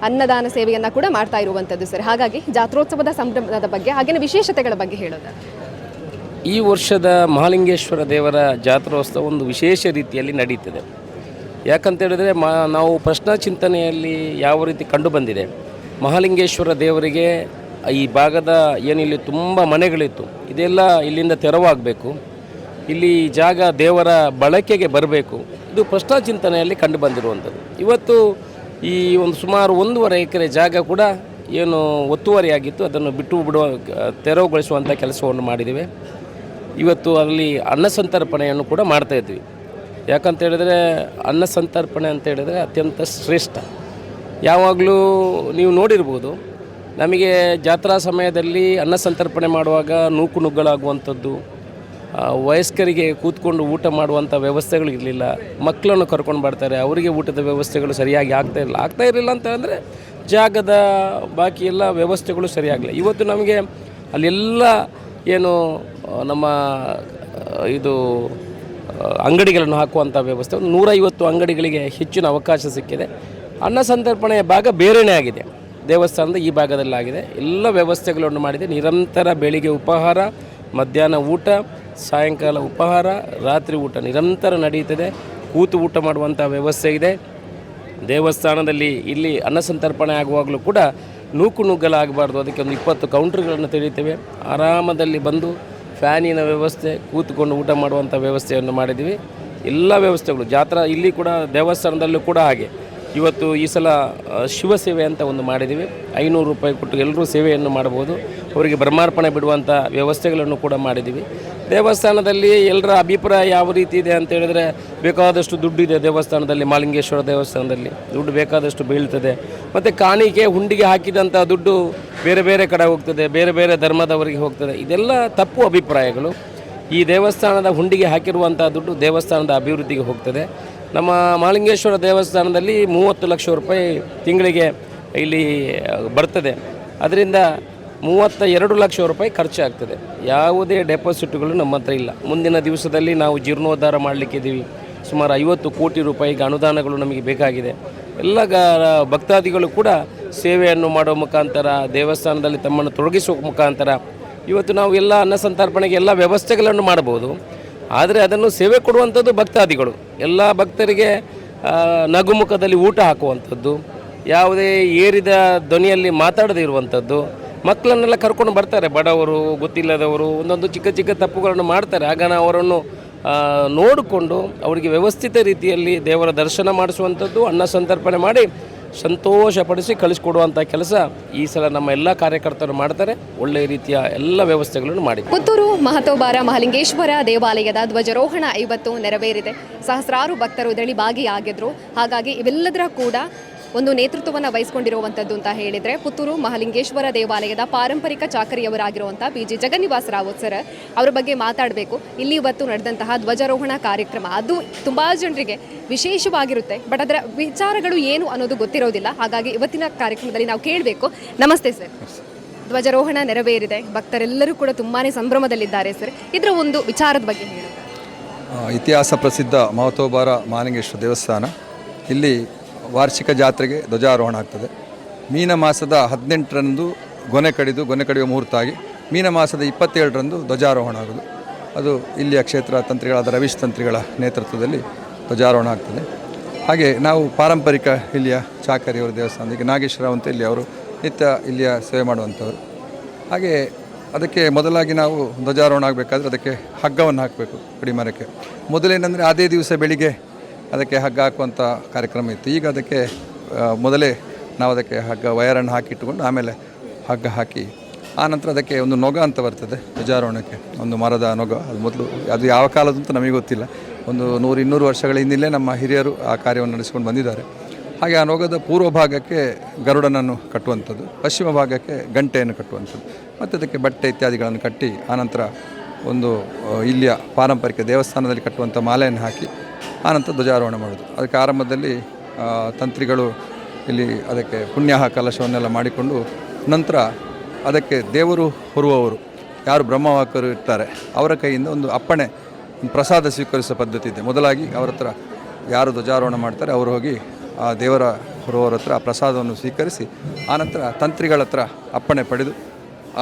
ಅನ್ನದಾನ ಸೇವೆಯನ್ನು ಕೂಡ ಮಾಡ್ತಾ ಇರುವಂಥದ್ದು ಸರ್. ಹಾಗಾಗಿ ಜಾತ್ರೋತ್ಸವದ ಸಂಭ್ರಮದ ಬಗ್ಗೆ ಹಾಗೆಯೇ ವಿಶೇಷತೆಗಳ ಬಗ್ಗೆ ಹೇಳೋದು. ಈ ವರ್ಷದ ಮಹಾಲಿಂಗೇಶ್ವರ ದೇವರ ಜಾತ್ರೋತ್ಸವ ಒಂದು ವಿಶೇಷ ರೀತಿಯಲ್ಲಿ ನಡೀತಿದೆ. ಯಾಕಂತ ಹೇಳಿದರೆ ನಾವು ಪ್ರಶ್ನಾ ಚಿಂತನೆಯಲ್ಲಿ ಯಾವ ರೀತಿ ಕಂಡು ಬಂದಿದೆ, ಮಹಾಲಿಂಗೇಶ್ವರ ದೇವರಿಗೆ ಈ ಭಾಗದ ಏನಿಲ್ಲಿ ತುಂಬ ಮನೆಗಳಿತ್ತು, ಇದೆಲ್ಲ ಇಲ್ಲಿಂದ ತೆರವಾಗಬೇಕು, ಇಲ್ಲಿ ಜಾಗ ದೇವರ ಬಳಕೆಗೆ ಬರಬೇಕು, ಇದು ಪ್ರಶ್ನಾ ಚಿಂತನೆಯಲ್ಲಿ ಕಂಡು ಬಂದಿರುವಂಥದ್ದು. ಇವತ್ತು ಈ ಒಂದು ಸುಮಾರು 1.5 ಎಕರೆ ಜಾಗ ಕೂಡ ಏನು ಒತ್ತುವರಿಯಾಗಿತ್ತು ಅದನ್ನು ಬಿಟ್ಟು ಬಿಡುವ ತೆರವುಗೊಳಿಸುವಂಥ ಕೆಲಸವನ್ನು ಮಾಡಿದ್ದೇವೆ. ಇವತ್ತು ಅಲ್ಲಿ ಅನ್ನ ಸಂತರ್ಪಣೆಯನ್ನು ಕೂಡ ಮಾಡ್ತಾಯಿದ್ವಿ. ಯಾಕಂತ ಹೇಳಿದರೆ ಅನ್ನ ಸಂತರ್ಪಣೆ ಅಂತ ಹೇಳಿದರೆ ಅತ್ಯಂತ ಶ್ರೇಷ್ಠ. ಯಾವಾಗಲೂ ನೀವು ನೋಡಿರ್ಬೋದು, ನಮಗೆ ಜಾತ್ರಾ ಸಮಯದಲ್ಲಿ ಅನ್ನ ಸಂತರ್ಪಣೆ ಮಾಡುವಾಗ ನುಗ್ಗಳಾಗುವಂಥದ್ದು, ವಯಸ್ಕರಿಗೆ ಕೂತ್ಕೊಂಡು ಊಟ ಮಾಡುವಂಥ ವ್ಯವಸ್ಥೆಗಳು ಇರಲಿಲ್ಲ. ಮಕ್ಕಳನ್ನು ಕರ್ಕೊಂಡು ಬರ್ತಾರೆ, ಅವರಿಗೆ ಊಟದ ವ್ಯವಸ್ಥೆಗಳು ಸರಿಯಾಗಿ ಆಗ್ತಾ ಇರಲಿಲ್ಲ ಅಂತ ಅಂದರೆ ಜಾಗದ ಬಾಕಿ ಎಲ್ಲ ವ್ಯವಸ್ಥೆಗಳು ಸರಿಯಾಗಲಿಲ್ಲ. ಇವತ್ತು ನಮಗೆ ಅಲ್ಲೆಲ್ಲ ಏನು ನಮ್ಮ ಇದು ಅಂಗಡಿಗಳನ್ನು ಹಾಕುವಂಥ ವ್ಯವಸ್ಥೆ, ಒಂದು 150 ಅಂಗಡಿಗಳಿಗೆ ಹೆಚ್ಚಿನ ಅವಕಾಶ ಸಿಕ್ಕಿದೆ. ಅನ್ನ ಸಂತರ್ಪಣೆಯ ಭಾಗ ಬೇರೆಯೇ ಆಗಿದೆ, ದೇವಸ್ಥಾನದ ಈ ಭಾಗದಲ್ಲಾಗಿದೆ. ಎಲ್ಲ ವ್ಯವಸ್ಥೆಗಳನ್ನು ಮಾಡಿದೆ. ನಿರಂತರ ಬೆಳಿಗ್ಗೆ ಉಪಹಾರ, ಮಧ್ಯಾಹ್ನ ಊಟ, ಸಾಯಂಕಾಲ ಉಪಹಾರ, ರಾತ್ರಿ ಊಟ ನಿರಂತರ ನಡೆಯುತ್ತದೆ. ಕೂತು ಊಟ ಮಾಡುವಂಥ ವ್ಯವಸ್ಥೆ ಇದೆ ದೇವಸ್ಥಾನದಲ್ಲಿ. ಇಲ್ಲಿ ಅನ್ನ ಸಂತರ್ಪಣೆ ಆಗುವಾಗಲೂ ಕೂಡ ನುಗ್ಗಲಾಗಬಾರ್ದು, ಅದಕ್ಕೆ ಒಂದು 20 ಕೌಂಟ್ರ್ಗಳನ್ನು ತೆರೀತೇವೆ. ಆರಾಮದಲ್ಲಿ ಬಂದು ಫ್ಯಾನಿನ ವ್ಯವಸ್ಥೆ, ಕೂತ್ಕೊಂಡು ಊಟ ಮಾಡುವಂಥ ವ್ಯವಸ್ಥೆಯನ್ನು ಮಾಡಿದ್ದೀವಿ. ಎಲ್ಲ ವ್ಯವಸ್ಥೆಗಳು ಜಾತ್ರಾ ಇಲ್ಲಿ ಕೂಡ ದೇವಸ್ಥಾನದಲ್ಲೂ ಕೂಡ ಹಾಗೆ. ಇವತ್ತು ಈ ಸಲ ಶಿವ ಸೇವೆ ಅಂತ ಒಂದು ಮಾಡಿದ್ದೀವಿ. 500 ರೂಪಾಯಿ ಕೊಟ್ಟು ಎಲ್ಲರೂ ಸೇವೆಯನ್ನು ಮಾಡಬಹುದು. ಅವರಿಗೆ ಬ್ರಹ್ಮಾರ್ಪಣೆ ಬಿಡುವಂಥ ವ್ಯವಸ್ಥೆಗಳನ್ನು ಕೂಡ ಮಾಡಿದ್ದೀವಿ. ದೇವಸ್ಥಾನದಲ್ಲಿ ಎಲ್ಲರ ಅಭಿಪ್ರಾಯ ಯಾವ ರೀತಿ ಇದೆ ಅಂತ ಹೇಳಿದರೆ, ಬೇಕಾದಷ್ಟು ದುಡ್ಡಿದೆ ದೇವಸ್ಥಾನದಲ್ಲಿ, ಮಹಾಲಿಂಗೇಶ್ವರ ದೇವಸ್ಥಾನದಲ್ಲಿ ದುಡ್ಡು ಬೇಕಾದಷ್ಟು ಬೀಳ್ತದೆ. ಮತ್ತು ಕಾಣಿಕೆ ಹುಂಡಿಗೆ ಹಾಕಿದಂಥ ದುಡ್ಡು ಬೇರೆ ಬೇರೆ ಕಡೆ ಹೋಗ್ತದೆ, ಬೇರೆ ಬೇರೆ ಧರ್ಮದವರಿಗೆ ಹೋಗ್ತದೆ. ಇದೆಲ್ಲ ತಪ್ಪು ಅಭಿಪ್ರಾಯಗಳು. ಈ ದೇವಸ್ಥಾನದ ಹುಂಡಿಗೆ ಹಾಕಿರುವಂಥ ದುಡ್ಡು ದೇವಸ್ಥಾನದ ಅಭಿವೃದ್ಧಿಗೆ ಹೋಗ್ತದೆ. ನಮ್ಮ ಮಹಾಲಿಂಗೇಶ್ವರ ದೇವಸ್ಥಾನದಲ್ಲಿ 30 ಲಕ್ಷ ರೂಪಾಯಿ ತಿಂಗಳಿಗೆ ಇಲ್ಲಿ ಬರ್ತದೆ. ಅದರಿಂದ 32 ಲಕ್ಷ ರೂಪಾಯಿ ಖರ್ಚಾಗ್ತದೆ. ಯಾವುದೇ ಡೆಪಾಸಿಟ್ಗಳು ನಮ್ಮ ಹತ್ರ ಇಲ್ಲ. ಮುಂದಿನ ದಿವಸದಲ್ಲಿ ನಾವು ಜೀರ್ಣೋದ್ಧಾರ ಮಾಡಲಿಕ್ಕಿದ್ದೀವಿ, ಸುಮಾರು 50 ಕೋಟಿ ರೂಪಾಯಿಗೆ ಅನುದಾನಗಳು ನಮಗೆ ಬೇಕಾಗಿದೆ. ಎಲ್ಲ ಭಕ್ತಾದಿಗಳು ಕೂಡ ಸೇವೆಯನ್ನು ಮಾಡೋ ಮುಖಾಂತರ ದೇವಸ್ಥಾನದಲ್ಲಿ ತಮ್ಮನ್ನು ತೊಡಗಿಸುವ ಮುಖಾಂತರ ಇವತ್ತು ನಾವು ಎಲ್ಲ ಅನ್ನ ಸಂತರ್ಪಣೆಗೆ ಎಲ್ಲ ವ್ಯವಸ್ಥೆಗಳನ್ನು ಮಾಡ್ಬೋದು. ಆದರೆ ಅದನ್ನು ಸೇವೆ ಕೊಡುವಂಥದ್ದು ಭಕ್ತಾದಿಗಳು. ಎಲ್ಲ ಭಕ್ತರಿಗೆ ನಗುಮುಖದಲ್ಲಿ ಊಟ ಹಾಕುವಂಥದ್ದು, ಯಾವುದೇ ಏರಿದ ಧ್ವನಿಯಲ್ಲಿ ಮಾತಾಡದೇ ಇರುವಂಥದ್ದು, ಮಕ್ಕಳನ್ನೆಲ್ಲ ಕರ್ಕೊಂಡು ಬರ್ತಾರೆ. ಬಡವರು, ಗೊತ್ತಿಲ್ಲದವರು ಒಂದೊಂದು ಚಿಕ್ಕ ಚಿಕ್ಕ ತಪ್ಪುಗಳನ್ನು ಮಾಡ್ತಾರೆ. ಆಗ ನಾವು ಅವರನ್ನು ನೋಡಿಕೊಂಡು ಅವರಿಗೆ ವ್ಯವಸ್ಥಿತ ರೀತಿಯಲ್ಲಿ ದೇವರ ದರ್ಶನ ಮಾಡಿಸುವಂಥದ್ದು, ಅನ್ನ ಸಂತರ್ಪಣೆ ಮಾಡಿ ಸಂತೋಷಪಡಿಸಿ ಕಳಿಸ್ಕೊಡುವಂಥ ಕೆಲಸ ಈ ಸಲ ನಮ್ಮ ಎಲ್ಲ ಕಾರ್ಯಕರ್ತರು ಮಾಡ್ತಾರೆ. ಒಳ್ಳೆಯ ರೀತಿಯ ಎಲ್ಲ ವ್ಯವಸ್ಥೆಗಳನ್ನು ಮಾಡಿ. ಪುತ್ತೂರು ಮಹತೋಬಾರ ಮಹಾಲಿಂಗೇಶ್ವರ ದೇವಾಲಯದ ಧ್ವಜಾರೋಹಣ ಇವತ್ತು ನೆರವೇರಿದೆ. ಸಹಸ್ರಾರು ಭಕ್ತರು ಇದರಲ್ಲಿ ಭಾಗಿಯಾಗಿದ್ರು. ಹಾಗಾಗಿ ಇವೆಲ್ಲದರ ಕೂಡ ಒಂದು ನೇತೃತ್ವವನ್ನು ವಹಿಸಿಕೊಂಡಿರುವಂಥದ್ದು ಅಂತ ಹೇಳಿದರೆ ಪುತ್ತೂರು ಮಹಾಲಿಂಗೇಶ್ವರ ದೇವಾಲಯದ ಪಾರಂಪರಿಕ ಚಾಕರಿಯವರಾಗಿರುವಂಥ PG ಜಗನ್ನಿವಾಸ ರಾವುತ್ ಸರ್ ಅವರ ಬಗ್ಗೆ ಮಾತಾಡಬೇಕು. ಇಲ್ಲಿ ಇವತ್ತು ನಡೆದಂತಹ ಧ್ವಜಾರೋಹಣ ಕಾರ್ಯಕ್ರಮ ಅದು ತುಂಬ ಜನರಿಗೆ ವಿಶೇಷವಾಗಿರುತ್ತೆ. ಬಟ್ ಅದರ ವಿಚಾರಗಳು ಏನು ಅನ್ನೋದು ಗೊತ್ತಿರೋದಿಲ್ಲ. ಹಾಗಾಗಿ ಇವತ್ತಿನ ಕಾರ್ಯಕ್ರಮದಲ್ಲಿ ನಾವು ಕೇಳಬೇಕು. ನಮಸ್ತೆ ಸರ್. ಧ್ವಜಾರೋಹಣ ನೆರವೇರಿದೆ, ಭಕ್ತರೆಲ್ಲರೂ ಕೂಡ ತುಂಬಾ ಸಂಭ್ರಮದಲ್ಲಿದ್ದಾರೆ ಸರ್. ಇದರ ಒಂದು ವಿಚಾರದ ಬಗ್ಗೆ ಹೇಳಿ. ಇತಿಹಾಸ ಪ್ರಸಿದ್ಧ ಮಹತೋಬಾರ ಮಹಾಲಿಂಗೇಶ್ವರ ದೇವಸ್ಥಾನ ಇಲ್ಲಿ ವಾರ್ಷಿಕ ಜಾತ್ರೆಗೆ ಧ್ವಜಾರೋಹಣ ಆಗ್ತದೆ. ಮೀನ ಮಾಸದ 18ರಂದು ಗೊನೆ ಕಡಿಯುವ ಮುಹೂರ್ತ ಆಗಿ ಮೀನ ಮಾಸದ 27ರಂದು ಧ್ವಜಾರೋಹಣ ಆಗೋದು. ಅದು ಇಲ್ಲಿಯ ಕ್ಷೇತ್ರ ತಂತ್ರಿಗಳಾದ ರವೀಶ್ ತಂತ್ರಿಗಳ ನೇತೃತ್ವದಲ್ಲಿ ಧ್ವಜಾರೋಹಣ ಆಗ್ತದೆ. ಹಾಗೆ ನಾವು ಪಾರಂಪರಿಕ ಇಲ್ಲಿಯ ಚಾಕರಿಯವರ ದೇವಸ್ಥಾನಕ್ಕೆ ನಾಗೇಶ್ವರ ಅಂತ ಇಲ್ಲಿ ಅವರು ನಿತ್ಯ ಇಲ್ಲಿಯ ಸೇವೆ ಮಾಡುವಂಥವ್ರು. ಹಾಗೆ ಅದಕ್ಕೆ ಮೊದಲಾಗಿ ನಾವು ಧ್ವಜಾರೋಹಣ ಆಗಬೇಕಾದ್ರೆ ಅದಕ್ಕೆ ಹಗ್ಗವನ್ನು ಹಾಕಬೇಕು ಪಡಿಮರಕ್ಕೆ. ಮೊದಲೇನೆಂದರೆ ಅದೇ ದಿವಸ ಬೆಳಿಗ್ಗೆ ಅದಕ್ಕೆ ಹಗ್ಗ ಹಾಕುವಂಥ ಕಾರ್ಯಕ್ರಮ ಇತ್ತು. ಈಗ ಅದಕ್ಕೆ ಮೊದಲೇ ನಾವು ಅದಕ್ಕೆ ಹಗ್ಗ ವಯರನ್ನು ಹಾಕಿಟ್ಟುಕೊಂಡು ಆಮೇಲೆ ಹಗ್ಗ ಹಾಕಿ ಆನಂತರ ಅದಕ್ಕೆ ಒಂದು ನೊಗ ಅಂತ ಬರ್ತದೆ ಧ್ವಜಾರೋಹಣಕ್ಕೆ, ಒಂದು ಮರದ ನೊಗ. ಅದು ಮೊದಲು ಅದು ಯಾವ ಕಾಲದಂತೂ ನಮಗೆ ಗೊತ್ತಿಲ್ಲ. ಒಂದು 100-200 ವರ್ಷಗಳ ಹಿಂದಿಲ್ಲೇ ನಮ್ಮ ಹಿರಿಯರು ಆ ಕಾರ್ಯವನ್ನು ನಡೆಸಿಕೊಂಡು ಬಂದಿದ್ದಾರೆ. ಹಾಗೆ ಆ ನೊಗದ ಪೂರ್ವ ಭಾಗಕ್ಕೆ ಗರುಡನನ್ನು ಕಟ್ಟುವಂಥದ್ದು, ಪಶ್ಚಿಮ ಭಾಗಕ್ಕೆ ಗಂಟೆಯನ್ನು ಕಟ್ಟುವಂಥದ್ದು, ಮತ್ತು ಅದಕ್ಕೆ ಬಟ್ಟೆ ಇತ್ಯಾದಿಗಳನ್ನು ಕಟ್ಟಿ ಆನಂತರ ಒಂದು ಇಲ್ಲಿಯ ಪಾರಂಪರಿಕ ದೇವಸ್ಥಾನದಲ್ಲಿ ಕಟ್ಟುವಂಥ ಮಾಲೆಯನ್ನು ಹಾಕಿ ಆನಂತರ ಧ್ವಜಾರೋಹಣ ಮಾಡೋದು. ಅದಕ್ಕೆ ಆರಂಭದಲ್ಲಿ ತಂತ್ರಿಗಳು ಇಲ್ಲಿ ಅದಕ್ಕೆ ಪುಣ್ಯಾಹ ಕಲಶವನ್ನೆಲ್ಲ ಮಾಡಿಕೊಂಡು ನಂತರ ಅದಕ್ಕೆ ದೇವರು ಹೊರುವವರು ಯಾರು ಬ್ರಹ್ಮವಾಕರು ಇರ್ತಾರೆ ಅವರ ಕೈಯಿಂದ ಒಂದು ಅಪ್ಪಣೆ, ಒಂದು ಪ್ರಸಾದ ಸ್ವೀಕರಿಸುವ ಪದ್ಧತಿ ಇದೆ. ಮೊದಲಾಗಿ ಅವರ ಹತ್ರ ಯಾರು ಧ್ವಜಾರೋಹಣ ಮಾಡ್ತಾರೆ ಅವರು ಹೋಗಿ ಆ ದೇವರ ಹೊರುವವರ ಹತ್ರ ಆ ಪ್ರಸಾದವನ್ನು ಸ್ವೀಕರಿಸಿ ಆನಂತರ ತಂತ್ರಿಗಳ ಹತ್ರ ಅಪ್ಪಣೆ ಪಡೆದು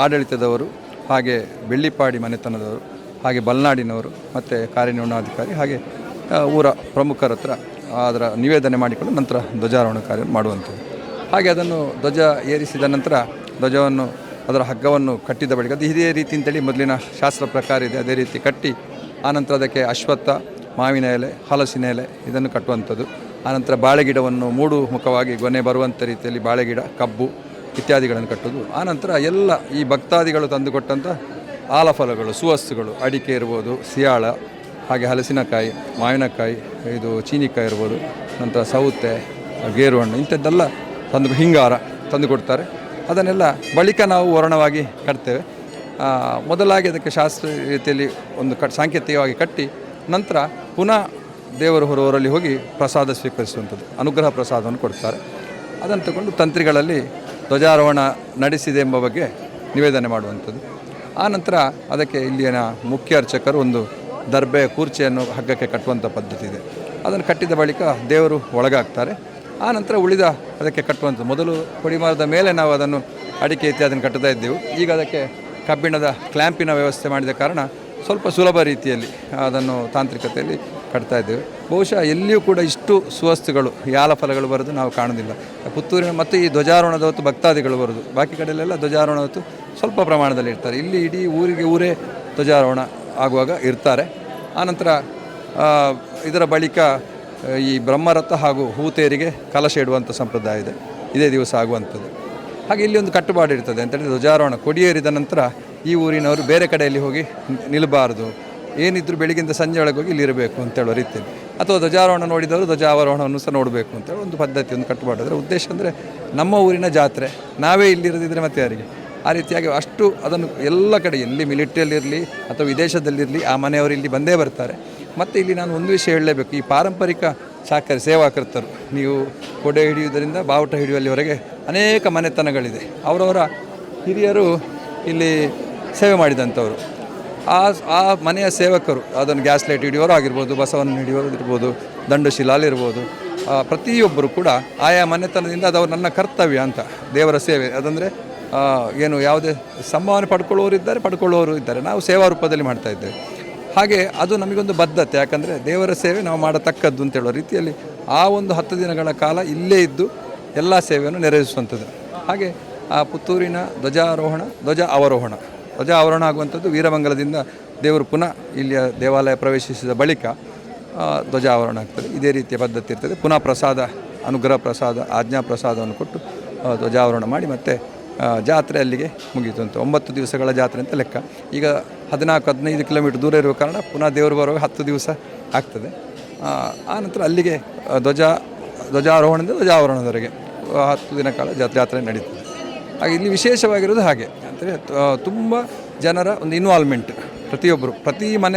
ಆಡಳಿತದವರು, ಹಾಗೆ ಬೆಳ್ಳಿಪಾಡಿ ಮನೆತನದವರು, ಹಾಗೆ ಬಲ್ನಾಡಿನವರು ಮತ್ತು ಕಾರ್ಯನಿರ್ವಹಣಾಧಿಕಾರಿ, ಹಾಗೆ ಊರ ಪ್ರಮುಖರ ಹತ್ರ ಅದರ ನಿವೇದನೆ ಮಾಡಿಕೊಂಡು ನಂತರ ಧ್ವಜಾರೋಹಣ ಕಾರ್ಯ ಮಾಡುವಂಥದ್ದು. ಹಾಗೆ ಅದನ್ನು ಧ್ವಜ ಏರಿಸಿದ ನಂತರ ಧ್ವಜವನ್ನು ಅದರ ಹಗ್ಗವನ್ನು ಕಟ್ಟಿದ ಬಳಿಕ ಅದು ಇದೇ ರೀತಿ ಅಂತೇಳಿ ಮೊದಲಿನ ಶಾಸ್ತ್ರ ಪ್ರಕಾರ ಇದೆ, ಅದೇ ರೀತಿ ಕಟ್ಟಿ ಆನಂತರ ಅದಕ್ಕೆ ಅಶ್ವತ್ಥ, ಮಾವಿನ ಎಲೆ, ಹಲಸಿನ ಎಲೆ ಇದನ್ನು ಕಟ್ಟುವಂಥದ್ದು. ಆನಂತರ ಬಾಳೆಗಿಡವನ್ನು 3 ಮುಖವಾಗಿ ಗೊನೆ ಬರುವಂಥ ರೀತಿಯಲ್ಲಿ ಬಾಳೆಗಿಡ, ಕಬ್ಬು ಇತ್ಯಾದಿಗಳನ್ನು ಕಟ್ಟೋದು. ಆನಂತರ ಎಲ್ಲ ಈ ಭಕ್ತಾದಿಗಳು ತಂದುಕೊಟ್ಟಂಥ ಆಲಫಲಗಳು, ಸುವಸ್ತುಗಳು, ಅಡಿಕೆ ಇರ್ಬೋದು, ಸಿಯಾಳ, ಹಾಗೆ ಹಲಸಿನಕಾಯಿ, ಮಾವಿನಕಾಯಿ, ಇದು ಚೀನಿಕಾಯಿ ಇರ್ಬೋದು, ನಂತರ ಸೌತೆ, ಗೇರು ಹಣ್ಣು ಇಂಥದ್ದೆಲ್ಲ ಹಿಂಗಾರ ತಂದುಕೊಡ್ತಾರೆ. ಅದನ್ನೆಲ್ಲ ಬಳಿಕ ನಾವು ವರ್ಣವಾಗಿ ಕಟ್ತೇವೆ. ಮೊದಲಾಗಿ ಅದಕ್ಕೆ ಶಾಸ್ತ್ರ ರೀತಿಯಲ್ಲಿ ಒಂದು ಸಾಂಕೇತಿಕವಾಗಿ ಕಟ್ಟಿ ನಂತರ ಪುನಃ ದೇವರು ಹೊರವರಲ್ಲಿ ಹೋಗಿ ಪ್ರಸಾದ ಸ್ವೀಕರಿಸುವಂಥದ್ದು, ಅನುಗ್ರಹ ಪ್ರಸಾದವನ್ನು ಕೊಡ್ತಾರೆ. ಅದನ್ನು ತಗೊಂಡು ತಂತ್ರಿಗಳಲ್ಲಿ ಧ್ವಜಾರೋಹಣ ನಡೆಸಿದೆ ಎಂಬ ಬಗ್ಗೆ ನಿವೇದನೆ ಮಾಡುವಂಥದ್ದು. ಆನಂತರ ಅದಕ್ಕೆ ಇಲ್ಲಿನ ಮುಖ್ಯ ಅರ್ಚಕರು ಒಂದು ದರ್ಬೆ ಕೂರ್ಚೆಯನ್ನು ಹಗ್ಗಕ್ಕೆ ಕಟ್ಟುವಂಥ ಪದ್ಧತಿ ಇದೆ. ಅದನ್ನು ಕಟ್ಟಿದ ಬಳಿಕ ದೇವರು ಒಳಗಾಗ್ತಾರೆ. ಆನಂತರ ಉಳಿದ ಅದಕ್ಕೆ ಕಟ್ಟುವಂಥ ಮೊದಲು ಕೊಡಿಮರದ ಮೇಲೆ ನಾವು ಅದನ್ನು ಅಡಿಕೆ ಇತ್ಯಾದಿಯನ್ನು ಕಟ್ಟುತ್ತಾ ಇದ್ದೆವು. ಈಗ ಅದಕ್ಕೆ ಕಬ್ಬಿಣದ ಕ್ಲ್ಯಾಂಪಿನ ವ್ಯವಸ್ಥೆ ಮಾಡಿದ ಕಾರಣ ಸ್ವಲ್ಪ ಸುಲಭ ರೀತಿಯಲ್ಲಿ ಅದನ್ನು ತಾಂತ್ರಿಕತೆಯಲ್ಲಿ ಕಟ್ತಾ ಇದ್ದೇವೆ. ಬಹುಶಃ ಎಲ್ಲಿಯೂ ಕೂಡ ಇಷ್ಟು ಸುವಸ್ತುಗಳು, ಯಾಲ ಫಲಗಳು ಬರೋದು ನಾವು ಕಾಣೋದಿಲ್ಲ. ಪುತ್ತೂರಿನ ಮತ್ತು ಈ ಧ್ವಜಾರೋಹಣದ ಹೊತ್ತು ಭಕ್ತಾದಿಗಳು ಬರೋದು, ಬಾಕಿ ಕಡೆಯಲ್ಲೆಲ್ಲ ಧ್ವಜಾರೋಹಣ ಹೊತ್ತು ಸ್ವಲ್ಪ ಪ್ರಮಾಣದಲ್ಲಿ ಇರ್ತಾರೆ. ಇಲ್ಲಿ ಇಡೀ ಊರೇ ಧ್ವಜಾರೋಹಣ ಆಗುವಾಗ ಇರ್ತಾರೆ. ಆನಂತರ ಇದರ ಬಳಿಕ ಈ ಬ್ರಹ್ಮರಥ ಹಾಗೂ ಹೂತೇರಿಗೆ ಕಲಶ ಇಡುವಂಥ ಸಂಪ್ರದಾಯ ಇದೆ, ಇದೇ ದಿವಸ ಆಗುವಂಥದ್ದು. ಹಾಗೆ ಇಲ್ಲಿ ಒಂದು ಕಟ್ಟುಪಾಡು ಇರ್ತದೆ ಅಂತೇಳಿದರೆ ಧ್ವಜಾರೋಹಣ ಕೊಡಿಯೇರಿದ ನಂತರ ಈ ಊರಿನವರು ಬೇರೆ ಕಡೆಯಲ್ಲಿ ಹೋಗಿ ನಿಲ್ಲಬಾರ್ದು, ಏನಿದ್ರು ಬೆಳಗಿಂದ ಸಂಜೆ ಒಳಗೆ ಹೋಗಿ ಇಲ್ಲಿರಬೇಕು ಅಂತೇಳೋ ರೀತಿಯಲ್ಲಿ, ಅಥವಾ ಧ್ವಜಾರೋಹಣ ನೋಡಿದವರು ಧ್ವಜಾರೋಹಣವನ್ನು ಸಹ ನೋಡಬೇಕು ಅಂತೇಳಿ ಒಂದು ಪದ್ಧತಿ, ಒಂದು ಕಟ್ಟುಪಾಡು. ಅದರ ಉದ್ದೇಶ ಅಂದರೆ ನಮ್ಮ ಊರಿನ ಜಾತ್ರೆ, ನಾವೇ ಇಲ್ಲಿರದಿದ್ದರೆ ಮತ್ತೆ ಯಾರಿಗೆ, ಆ ರೀತಿಯಾಗಿ ಅಷ್ಟು ಅದನ್ನು ಎಲ್ಲ ಕಡೆ ಎಲ್ಲಿ ಮಿಲಿಟರಿಯಲ್ಲಿರಲಿ ಅಥವಾ ವಿದೇಶದಲ್ಲಿರಲಿ ಆ ಮನೆಯವರು ಇಲ್ಲಿ ಬಂದೇ ಬರ್ತಾರೆ. ಮತ್ತು ಇಲ್ಲಿ ನಾನು ಒಂದು ವಿಷಯ ಹೇಳಲೇಬೇಕು, ಈ ಪಾರಂಪರಿಕ ಚಾಕರಿ ಸೇವಾಕರ್ತರು, ನೀವು ಕೊಡೆ ಹಿಡಿಯುವುದರಿಂದ ಬಾವುಟ ಹಿಡಿಯುವಲ್ಲಿವರೆಗೆ ಅನೇಕ ಮನೆತನಗಳಿದೆ. ಅವರವರ ಹಿರಿಯರು ಇಲ್ಲಿ ಸೇವೆ ಮಾಡಿದಂಥವರು. ಆ ಮನೆಯ ಸೇವಕರು ಅದನ್ನು ಗ್ಯಾಸ್ ಲೈಟ್ ಹಿಡಿಯೋರು ಆಗಿರ್ಬೋದು, ಬಸವನ ಹಿಡಿಯೋರು ಇರ್ಬೋದು, ದಂಡುಶಿಲಾಲ್ ಇರ್ಬೋದು, ಪ್ರತಿಯೊಬ್ಬರು ಕೂಡ ಆಯಾ ಮನೆತನದಿಂದ ಅದು ನನ್ನ ಕರ್ತವ್ಯ ಅಂತ ದೇವರ ಸೇವೆ ಅದಂದರೆ ಏನು ಯಾವುದೇ ಸಂಭಾವನೆ ಪಡ್ಕೊಳ್ಳೋರು ಇದ್ದಾರೆ. ನಾವು ಸೇವಾ ರೂಪದಲ್ಲಿ ಮಾಡ್ತಾ ಇದ್ದೇವೆ. ಹಾಗೆ ಅದು ನಮಗೊಂದು ಬದ್ಧತೆ, ಯಾಕಂದರೆ ದೇವರ ಸೇವೆ ನಾವು ಮಾಡತಕ್ಕದ್ದು ಅಂತ ಹೇಳೋ ರೀತಿಯಲ್ಲಿ ಆ ಒಂದು 10 ದಿನಗಳ ಕಾಲ ಇಲ್ಲೇ ಇದ್ದು ಎಲ್ಲ ಸೇವೆಯನ್ನು ನೆರವೇರಿಸುವಂಥದ್ದು. ಹಾಗೆ ಆ ಪುತ್ತೂರಿನ ಧ್ವಜ ಅವರೋಹಣ ಆಗುವಂಥದ್ದು ವೀರಮಂಗಲದಿಂದ ದೇವರು ಪುನಃ ಇಲ್ಲಿಯ ದೇವಾಲಯ ಪ್ರವೇಶಿಸಿದ ಬಳಿಕ ಧ್ವಜ ಆವರಣ ಆಗ್ತದೆ. ಇದೇ ರೀತಿಯ ಪದ್ಧತಿ ಇರ್ತದೆ. ಪುನಃ ಪ್ರಸಾದ, ಅನುಗ್ರಹ ಪ್ರಸಾದ, ಆಜ್ಞಾ ಪ್ರಸಾದವನ್ನು ಕೊಟ್ಟು ಧ್ವಜಾವರಣ ಮಾಡಿ ಮತ್ತೆ ಜಾತ್ರೆ ಅಲ್ಲಿಗೆ ಮುಗೀತು ಅಂತ. 9 ದಿವಸಗಳ ಜಾತ್ರೆ ಅಂತ ಲೆಕ್ಕ. ಈಗ 14-15 ಕಿಲೋಮೀಟರ್ ದೂರ ಇರುವ ಕಾರಣ ಪುನಃ ದೇವರು ಬರುವಾಗ 10 ದಿವಸ ಆಗ್ತದೆ. ಆನಂತರ ಅಲ್ಲಿಗೆ ಧ್ವಜಾರೋಹಣದಿಂದ ಧ್ವಜಾವರಣದವರೆಗೆ 10 ದಿನ ಕಾಲ ಜಾತ್ರೆ ನಡೀತದೆ. ಹಾಗೆ ಇಲ್ಲಿ ವಿಶೇಷವಾಗಿರೋದು ಹಾಗೆ ಅಂದರೆ ತುಂಬ ಜನರ ಒಂದು ಇನ್ವಾಲ್ವ್ಮೆಂಟ್. ಪ್ರತಿ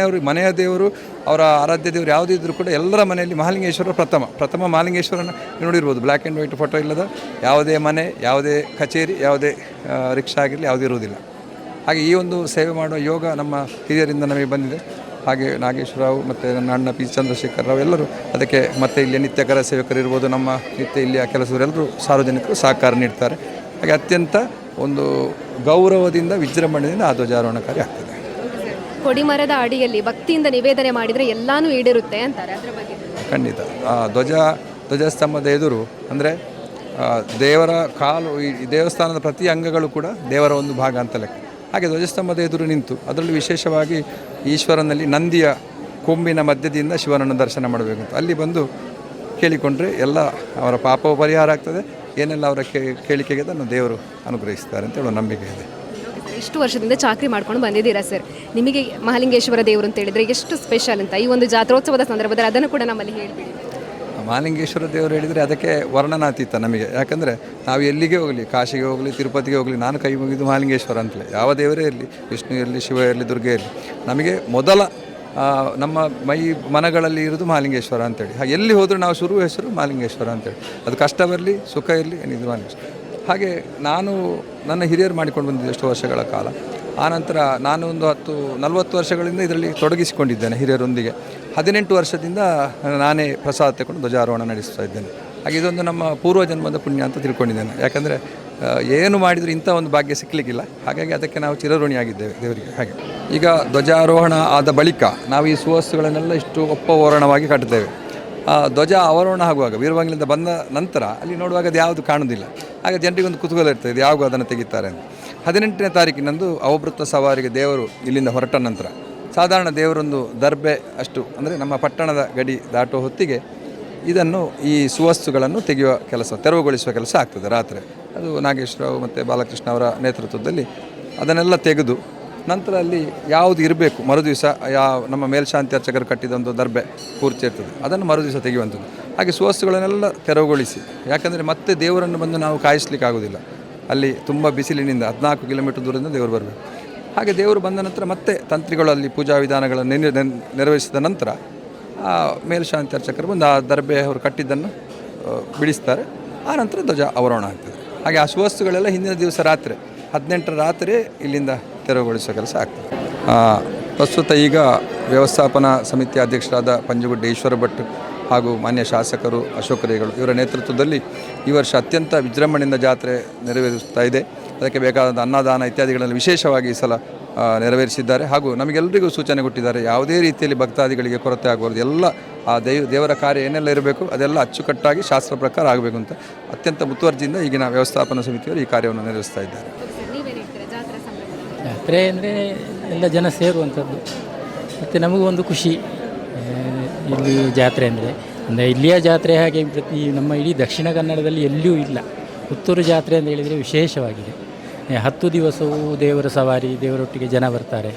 ಮನೆಯ ದೇವರು, ಅವರ ಆರಾಧ್ಯ ದೇವರು ಯಾವುದೇ ಇದ್ದರೂ ಕೂಡ ಎಲ್ಲರ ಮನೆಯಲ್ಲಿ ಮಹಾಲಿಂಗೇಶ್ವರ ಪ್ರಥಮ ಮಹಾಲಿಂಗೇಶ್ವರನ ನೋಡಿರ್ಬೋದು. ಬ್ಲ್ಯಾಕ್ ಆ್ಯಂಡ್ ವೈಟ್ ಫೋಟೋ ಇಲ್ಲದ ಯಾವುದೇ ಮನೆ, ಯಾವುದೇ ಕಚೇರಿ, ಯಾವುದೇ ರಿಕ್ಷಾ ಆಗಿರಲಿ ಯಾವುದೇ ಇರುವುದಿಲ್ಲ. ಹಾಗೆ ಈ ಒಂದು ಸೇವೆ ಮಾಡುವ ಯೋಗ ನಮ್ಮ ಹಿರಿಯರಿಂದ ನಮಗೆ ಬಂದಿದೆ. ಹಾಗೆ ನಾಗೇಶ್ವರರಾವ್ ಮತ್ತು ನನ್ನ ಅಣ್ಣ ಪಿ ಚಂದ್ರಶೇಖರ್ ರಾವ್ ಎಲ್ಲರೂ ಅದಕ್ಕೆ, ಮತ್ತು ಇಲ್ಲಿಯ ನಿತ್ಯಕರ ಸೇವಕರು ಇರ್ಬೋದು, ನಮ್ಮ ನಿತ್ಯ ಇಲ್ಲಿಯ ಕೆಲಸದವರೆಲ್ಲರೂ ಸಾರ್ವಜನಿಕರು ಸಹಕಾರ ನೀಡ್ತಾರೆ. ಹಾಗೆ ಅತ್ಯಂತ ಒಂದು ಗೌರವದಿಂದ ವಿಜೃಂಭಣೆಯಿಂದ ಆ ಧ್ವಜಾರೋಹಣ ಕಾರ್ಯ ಆಗ್ತದೆ. ಕೊಡಿಮರದ ಅಡಿಯಲ್ಲಿ ಭಕ್ತಿಯಿಂದ ನಿವೇದನೆ ಮಾಡಿದರೆ ಎಲ್ಲಾನು ಈಡೇರುತ್ತೆ ಅಂತಾರೆ, ಅದರ ಬಗ್ಗೆ? ಖಂಡಿತ. ಧ್ವಜಸ್ತಂಭದ ಎದುರು ಅಂದರೆ ದೇವರ ಕಾಲು, ಈ ದೇವಸ್ಥಾನದ ಪ್ರತಿ ಅಂಗಗಳು ಕೂಡ ದೇವರ ಒಂದು ಭಾಗ ಅಂತ ಲೆಕ್ಕ. ಹಾಗೆ ಧ್ವಜಸ್ತಂಭದ ಎದುರು ನಿಂತು ಅದರಲ್ಲಿ ವಿಶೇಷವಾಗಿ ಈಶ್ವರನಲ್ಲಿ ನಂದಿಯ ಕೊಂಬಿನ ಮಧ್ಯದಿಂದ ಶಿವನನ್ನು ದರ್ಶನ ಮಾಡಬೇಕು ಅಂತ ಅಲ್ಲಿ ಬಂದು ಕೇಳಿಕೊಂಡ್ರೆ ಎಲ್ಲ ಅವರ ಪಾಪವು ಪರಿಹಾರ ಆಗ್ತದೆ. ಏನೆಲ್ಲ ಅವರ ಕೇಳಿಕೆಗೆ ಅದನ್ನು ದೇವರು ಅನುಗ್ರಹಿಸ್ತಾರೆ ಅಂತ ಹೇಳೋ ನಂಬಿಕೆ ಇದೆ. ಇಷ್ಟು ವರ್ಷದಿಂದ ಚಾಕರಿ ಮಾಡ್ಕೊಂಡು ಬಂದಿದ್ದೀರಾ ಸರ್, ನಿಮಗೆ ಮಹಾಲಿಂಗೇಶ್ವರ ದೇವರು ಅಂತ ಹೇಳಿದರೆ ಎಷ್ಟು ಸ್ಪೆಷಲ್ ಅಂತ ಈ ಒಂದು ಜಾತ್ರೋತ್ಸವದ ಸಂದರ್ಭದಲ್ಲಿ ಅದನ್ನು ಕೂಡ ನಮ್ಮಲ್ಲಿ ಹೇಳಿಬಿಡಿ. ಮಹಾಲಿಂಗೇಶ್ವರ ದೇವರು ಹೇಳಿದರೆ ಅದಕ್ಕೆ ವರ್ಣನಾತೀತ ನಮಗೆ. ಯಾಕಂದರೆ ನಾವು ಎಲ್ಲಿಗೆ ಹೋಗಲಿ, ಕಾಶಿಗೆ ಹೋಗಲಿ, ತಿರುಪತಿಗೆ ಹೋಗಲಿ, ನಾನು ಕೈ ಮುಗಿದು ಮಹಾಲಿಂಗೇಶ್ವರ ಅಂತಲೇ. ಯಾವ ದೇವರೇ ಇರಲಿ, ವಿಷ್ಣು ಇರಲಿ, ಶಿವ ಇರಲಿ, ದುರ್ಗೆ ಇರಲಿ, ನಮಗೆ ಮೊದಲ ನಮ್ಮ ಮನಗಳಲ್ಲಿ ಇರೋದು ಮಹಾಲಿಂಗೇಶ್ವರ ಅಂತೇಳಿ. ಹಾಗೆ ಎಲ್ಲಿ ಹೋದರೂ ನಾವು ಶುರು ಹೆಸರು ಮಹಾಲಿಂಗೇಶ್ವರ ಅಂತೇಳಿ. ಅದು ಕಷ್ಟ ಬರಲಿ, ಸುಖ ಇರಲಿ, ಏನಿದು ಮಹಾಲಿಂಗೇಶ್ವರ. ಹಾಗೆ ನಾನು ನನ್ನ ಹಿರಿಯರು ಮಾಡಿಕೊಂಡು ಬಂದಿದ್ದೆ ಎಷ್ಟು ವರ್ಷಗಳ ಕಾಲ. ಆನಂತರ ನಾನು ಒಂದು 40 ವರ್ಷಗಳಿಂದ ಇದರಲ್ಲಿ ತೊಡಗಿಸಿಕೊಂಡಿದ್ದೇನೆ ಹಿರಿಯರೊಂದಿಗೆ. 18 ವರ್ಷದಿಂದ ನಾನೇ ಪ್ರಸಾದ ತಗೊಂಡು ಧ್ವಜಾರೋಹಣ ನಡೆಸ್ತಾ ಇದ್ದೇನೆ. ಹಾಗೆ ಇದೊಂದು ನಮ್ಮ ಪೂರ್ವಜನ್ಮದ ಪುಣ್ಯ ಅಂತ ತಿಳ್ಕೊಂಡಿದ್ದೇನೆ. ಯಾಕಂದರೆ ಏನು ಮಾಡಿದರೂ ಇಂಥ ಒಂದು ಭಾಗ್ಯ ಸಿಕ್ಕಲಿಕ್ಕಿಲ್ಲ. ಹಾಗಾಗಿ ಅದಕ್ಕೆ ನಾವು ಚಿರಋಣಿಯಾಗಿದ್ದೇವೆ ದೇವರಿಗೆ. ಹಾಗೆ ಈಗ ಧ್ವಜಾರೋಹಣ ಆದ ಬಳಿಕ ನಾವು ಈ ಸುವಸ್ತುಗಳನ್ನೆಲ್ಲ ಇಷ್ಟು ಒಪ್ಪವರಣವಾಗಿ ಕಟ್ತೇವೆ. ಧ್ವಜ ಆವರೋಹಣ ಆಗುವಾಗ ವೀರಮಂಗಲದಿಂದ ಬಂದ ನಂತರ ಅಲ್ಲಿ ನೋಡುವಾಗ ಅದು ಯಾವುದು ಕಾಣುವುದಿಲ್ಲ. ಹಾಗೆ ಜನರಿಗೊಂದು ಕುತೂಹಲ ಇರ್ತದೆ, ಯಾವಾಗ ಅದನ್ನು ತೆಗಿತಾರೆ ಅಂತ. 18ನೇ ತಾರೀಕಿನಂದು ಅವಭೃತ ಸವಾರಿಗೆ ದೇವರು ಇಲ್ಲಿಂದ ಹೊರಟ ನಂತರ ಸಾಧಾರಣ ದೇವರೊಂದು ದರ್ಬೆ ಅಷ್ಟು ಅಂದರೆ ನಮ್ಮ ಪಟ್ಟಣದ ಗಡಿ ದಾಟುವ ಹೊತ್ತಿಗೆ ಇದನ್ನು ಈ ಸುವಸ್ತುಗಳನ್ನು ತೆಗೆಯುವ ಕೆಲಸ, ತೆರವುಗೊಳಿಸುವ ಕೆಲಸ ಆಗ್ತದೆ ರಾತ್ರಿ. ಅದು ನಾಗೇಶ್ವರರಾವ್ ಮತ್ತು ಬಾಲಕೃಷ್ಣ ಅವರ ನೇತೃತ್ವದಲ್ಲಿ ಅದನ್ನೆಲ್ಲ ತೆಗೆದು ನಂತರ ಅಲ್ಲಿ ಯಾವುದು ಇರಬೇಕು ಮರುದಿವಸ ನಮ್ಮ ಮೇಲ್ಶಾಂತಿ ಅರ್ಚಕರು ಕಟ್ಟಿದ ಒಂದು ದರ್ಬೆ ಪೂರ್ತಿ ಇರ್ತದೆ, ಅದನ್ನು ಮರುದಿವಸ ತೆಗೆಯುವಂಥದ್ದು. ಹಾಗೆ ಸುವಸ್ತುಗಳನ್ನೆಲ್ಲ ತೆರವುಗೊಳಿಸಿ, ಯಾಕಂದರೆ ಮತ್ತೆ ದೇವರನ್ನು ಬಂದು ನಾವು ಕಾಯಿಸ್ಲಿಕ್ಕೆ ಆಗೋದಿಲ್ಲ. ಅಲ್ಲಿ ತುಂಬ ಬಿಸಿಲಿನಿಂದ 14 ಕಿಲೋಮೀಟರ್ ದೂರದಿಂದ ದೇವರು ಬರಬೇಕು. ಹಾಗೆ ದೇವರು ಬಂದ ನಂತರ ಮತ್ತೆ ತಂತ್ರಿಗಳು ಅಲ್ಲಿ ಪೂಜಾ ವಿಧಾನಗಳನ್ನು ನೆರವೇರಿಸಿದ ನಂತರ ಮೇಲ್ಶಾಂತಿ ಅರ್ಚಕರು ಬಂದು ಆ ದರ್ಬೆ ಅವರು ಕಟ್ಟಿದ್ದನ್ನು ಬಿಡಿಸ್ತಾರೆ. ಆ ನಂತರ ಧ್ವಜ ಆವರೋಹಣ ಆಗ್ತದೆ. ಹಾಗೆ ಆ ಸುವಸ್ತುಗಳೆಲ್ಲ ಹಿಂದಿನ ದಿವಸ ರಾತ್ರಿ 18ರ ರಾತ್ರಿ ಇಲ್ಲಿಂದ ತೆರವುಗೊಳಿಸುವ ಕೆಲಸ ಆಗ್ತದೆ. ಪ್ರಸ್ತುತ ಈಗ ವ್ಯವಸ್ಥಾಪನಾ ಸಮಿತಿಯ ಅಧ್ಯಕ್ಷರಾದ ಪಂಜುಗುಡ್ಡೆ ಈಶ್ವರ ಭಟ್ ಹಾಗೂ ಮಾನ್ಯ ಶಾಸಕರು ಅಶೋಕ್ ರೇಗಳು ಇವರ ನೇತೃತ್ವದಲ್ಲಿ ಈ ವರ್ಷ ಅತ್ಯಂತ ವಿಜೃಂಭಣೆಯಿಂದ ಜಾತ್ರೆ ನೆರವೇರಿಸ್ತಾ ಇದೆ. ಅದಕ್ಕೆ ಬೇಕಾದ ಅನ್ನದಾನ ಇತ್ಯಾದಿಗಳನ್ನು ವಿಶೇಷವಾಗಿ ಈ ಸಲ ನೆರವೇರಿಸಿದ್ದಾರೆ. ಹಾಗೂ ನಮಗೆಲ್ಲರಿಗೂ ಸೂಚನೆ ಕೊಟ್ಟಿದ್ದಾರೆ, ಯಾವುದೇ ರೀತಿಯಲ್ಲಿ ಭಕ್ತಾದಿಗಳಿಗೆ ಕೊರತೆ ಆಗಬಾರ್ದು, ಎಲ್ಲ ಆ ದೇವರ ಕಾರ್ಯ ಏನೆಲ್ಲ ಇರಬೇಕು ಅದೆಲ್ಲ ಅಚ್ಚುಕಟ್ಟಾಗಿ ಶಾಸ್ತ್ರ ಪ್ರಕಾರ ಆಗಬೇಕು ಅಂತ ಅತ್ಯಂತ ಮುತುವರ್ಜಿಯಿಂದ ಈಗಿನ ವ್ಯವಸ್ಥಾಪನಾ ಸಮಿತಿಯವರು ಈ ಕಾರ್ಯವನ್ನು ನಿರ್ವಹಿಸ್ತಾ ಇದ್ದಾರೆ. ಜಾತ್ರೆ ಅಂದರೆ ಎಲ್ಲ ಜನ ಸೇರುವಂಥದ್ದು, ಮತ್ತು ನಮಗೂ ಒಂದು ಖುಷಿ ಇಲ್ಲಿ ಜಾತ್ರೆ ಅಂದರೆ ಇಲ್ಲಿಯ ಜಾತ್ರೆ ಹಾಗೆ ನಮ್ಮ ಇಡೀ ದಕ್ಷಿಣ ಕನ್ನಡದಲ್ಲಿ ಎಲ್ಲಿಯೂ ಇಲ್ಲ. ಪುತ್ತೂರು ಜಾತ್ರೆ ಅಂತ ಹೇಳಿದರೆ ವಿಶೇಷವಾಗಿದೆ. 10 ದಿವಸವೂ ದೇವರ ಸವಾರಿ, ದೇವರೊಟ್ಟಿಗೆ ಜನ ಬರ್ತಾರೆ,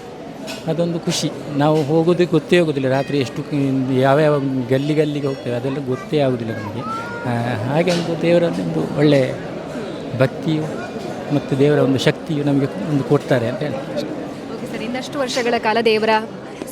ಅದೊಂದು ಖುಷಿ. ನಾವು ಹೋಗೋದಕ್ಕೆ ಗೊತ್ತೇ ಆಗೋದಿಲ್ಲ, ರಾತ್ರಿ ಎಷ್ಟು ಯಾವ್ಯಾವ ಗಲ್ಲಿಗೆ ಹೋಗ್ತೇವೆ ಅದೆಲ್ಲ ಗೊತ್ತೇ ಆಗೋದಿಲ್ಲ ನಮಗೆ. ಹಾಗೆ ಒಂದು ದೇವರ ಒಂದು ಒಳ್ಳೆಯ ಭಕ್ತಿಯು ಮತ್ತು ದೇವರ ಒಂದು ಶಕ್ತಿಯು ನಮಗೆ ಒಂದು ಕೊಡ್ತಾರೆ ಅಂತ ಹೇಳ್ತಾರೆ. ಓಕೆ ಸರ್, ಇನ್ನಷ್ಟು ವರ್ಷಗಳ ಕಾಲ ದೇವರ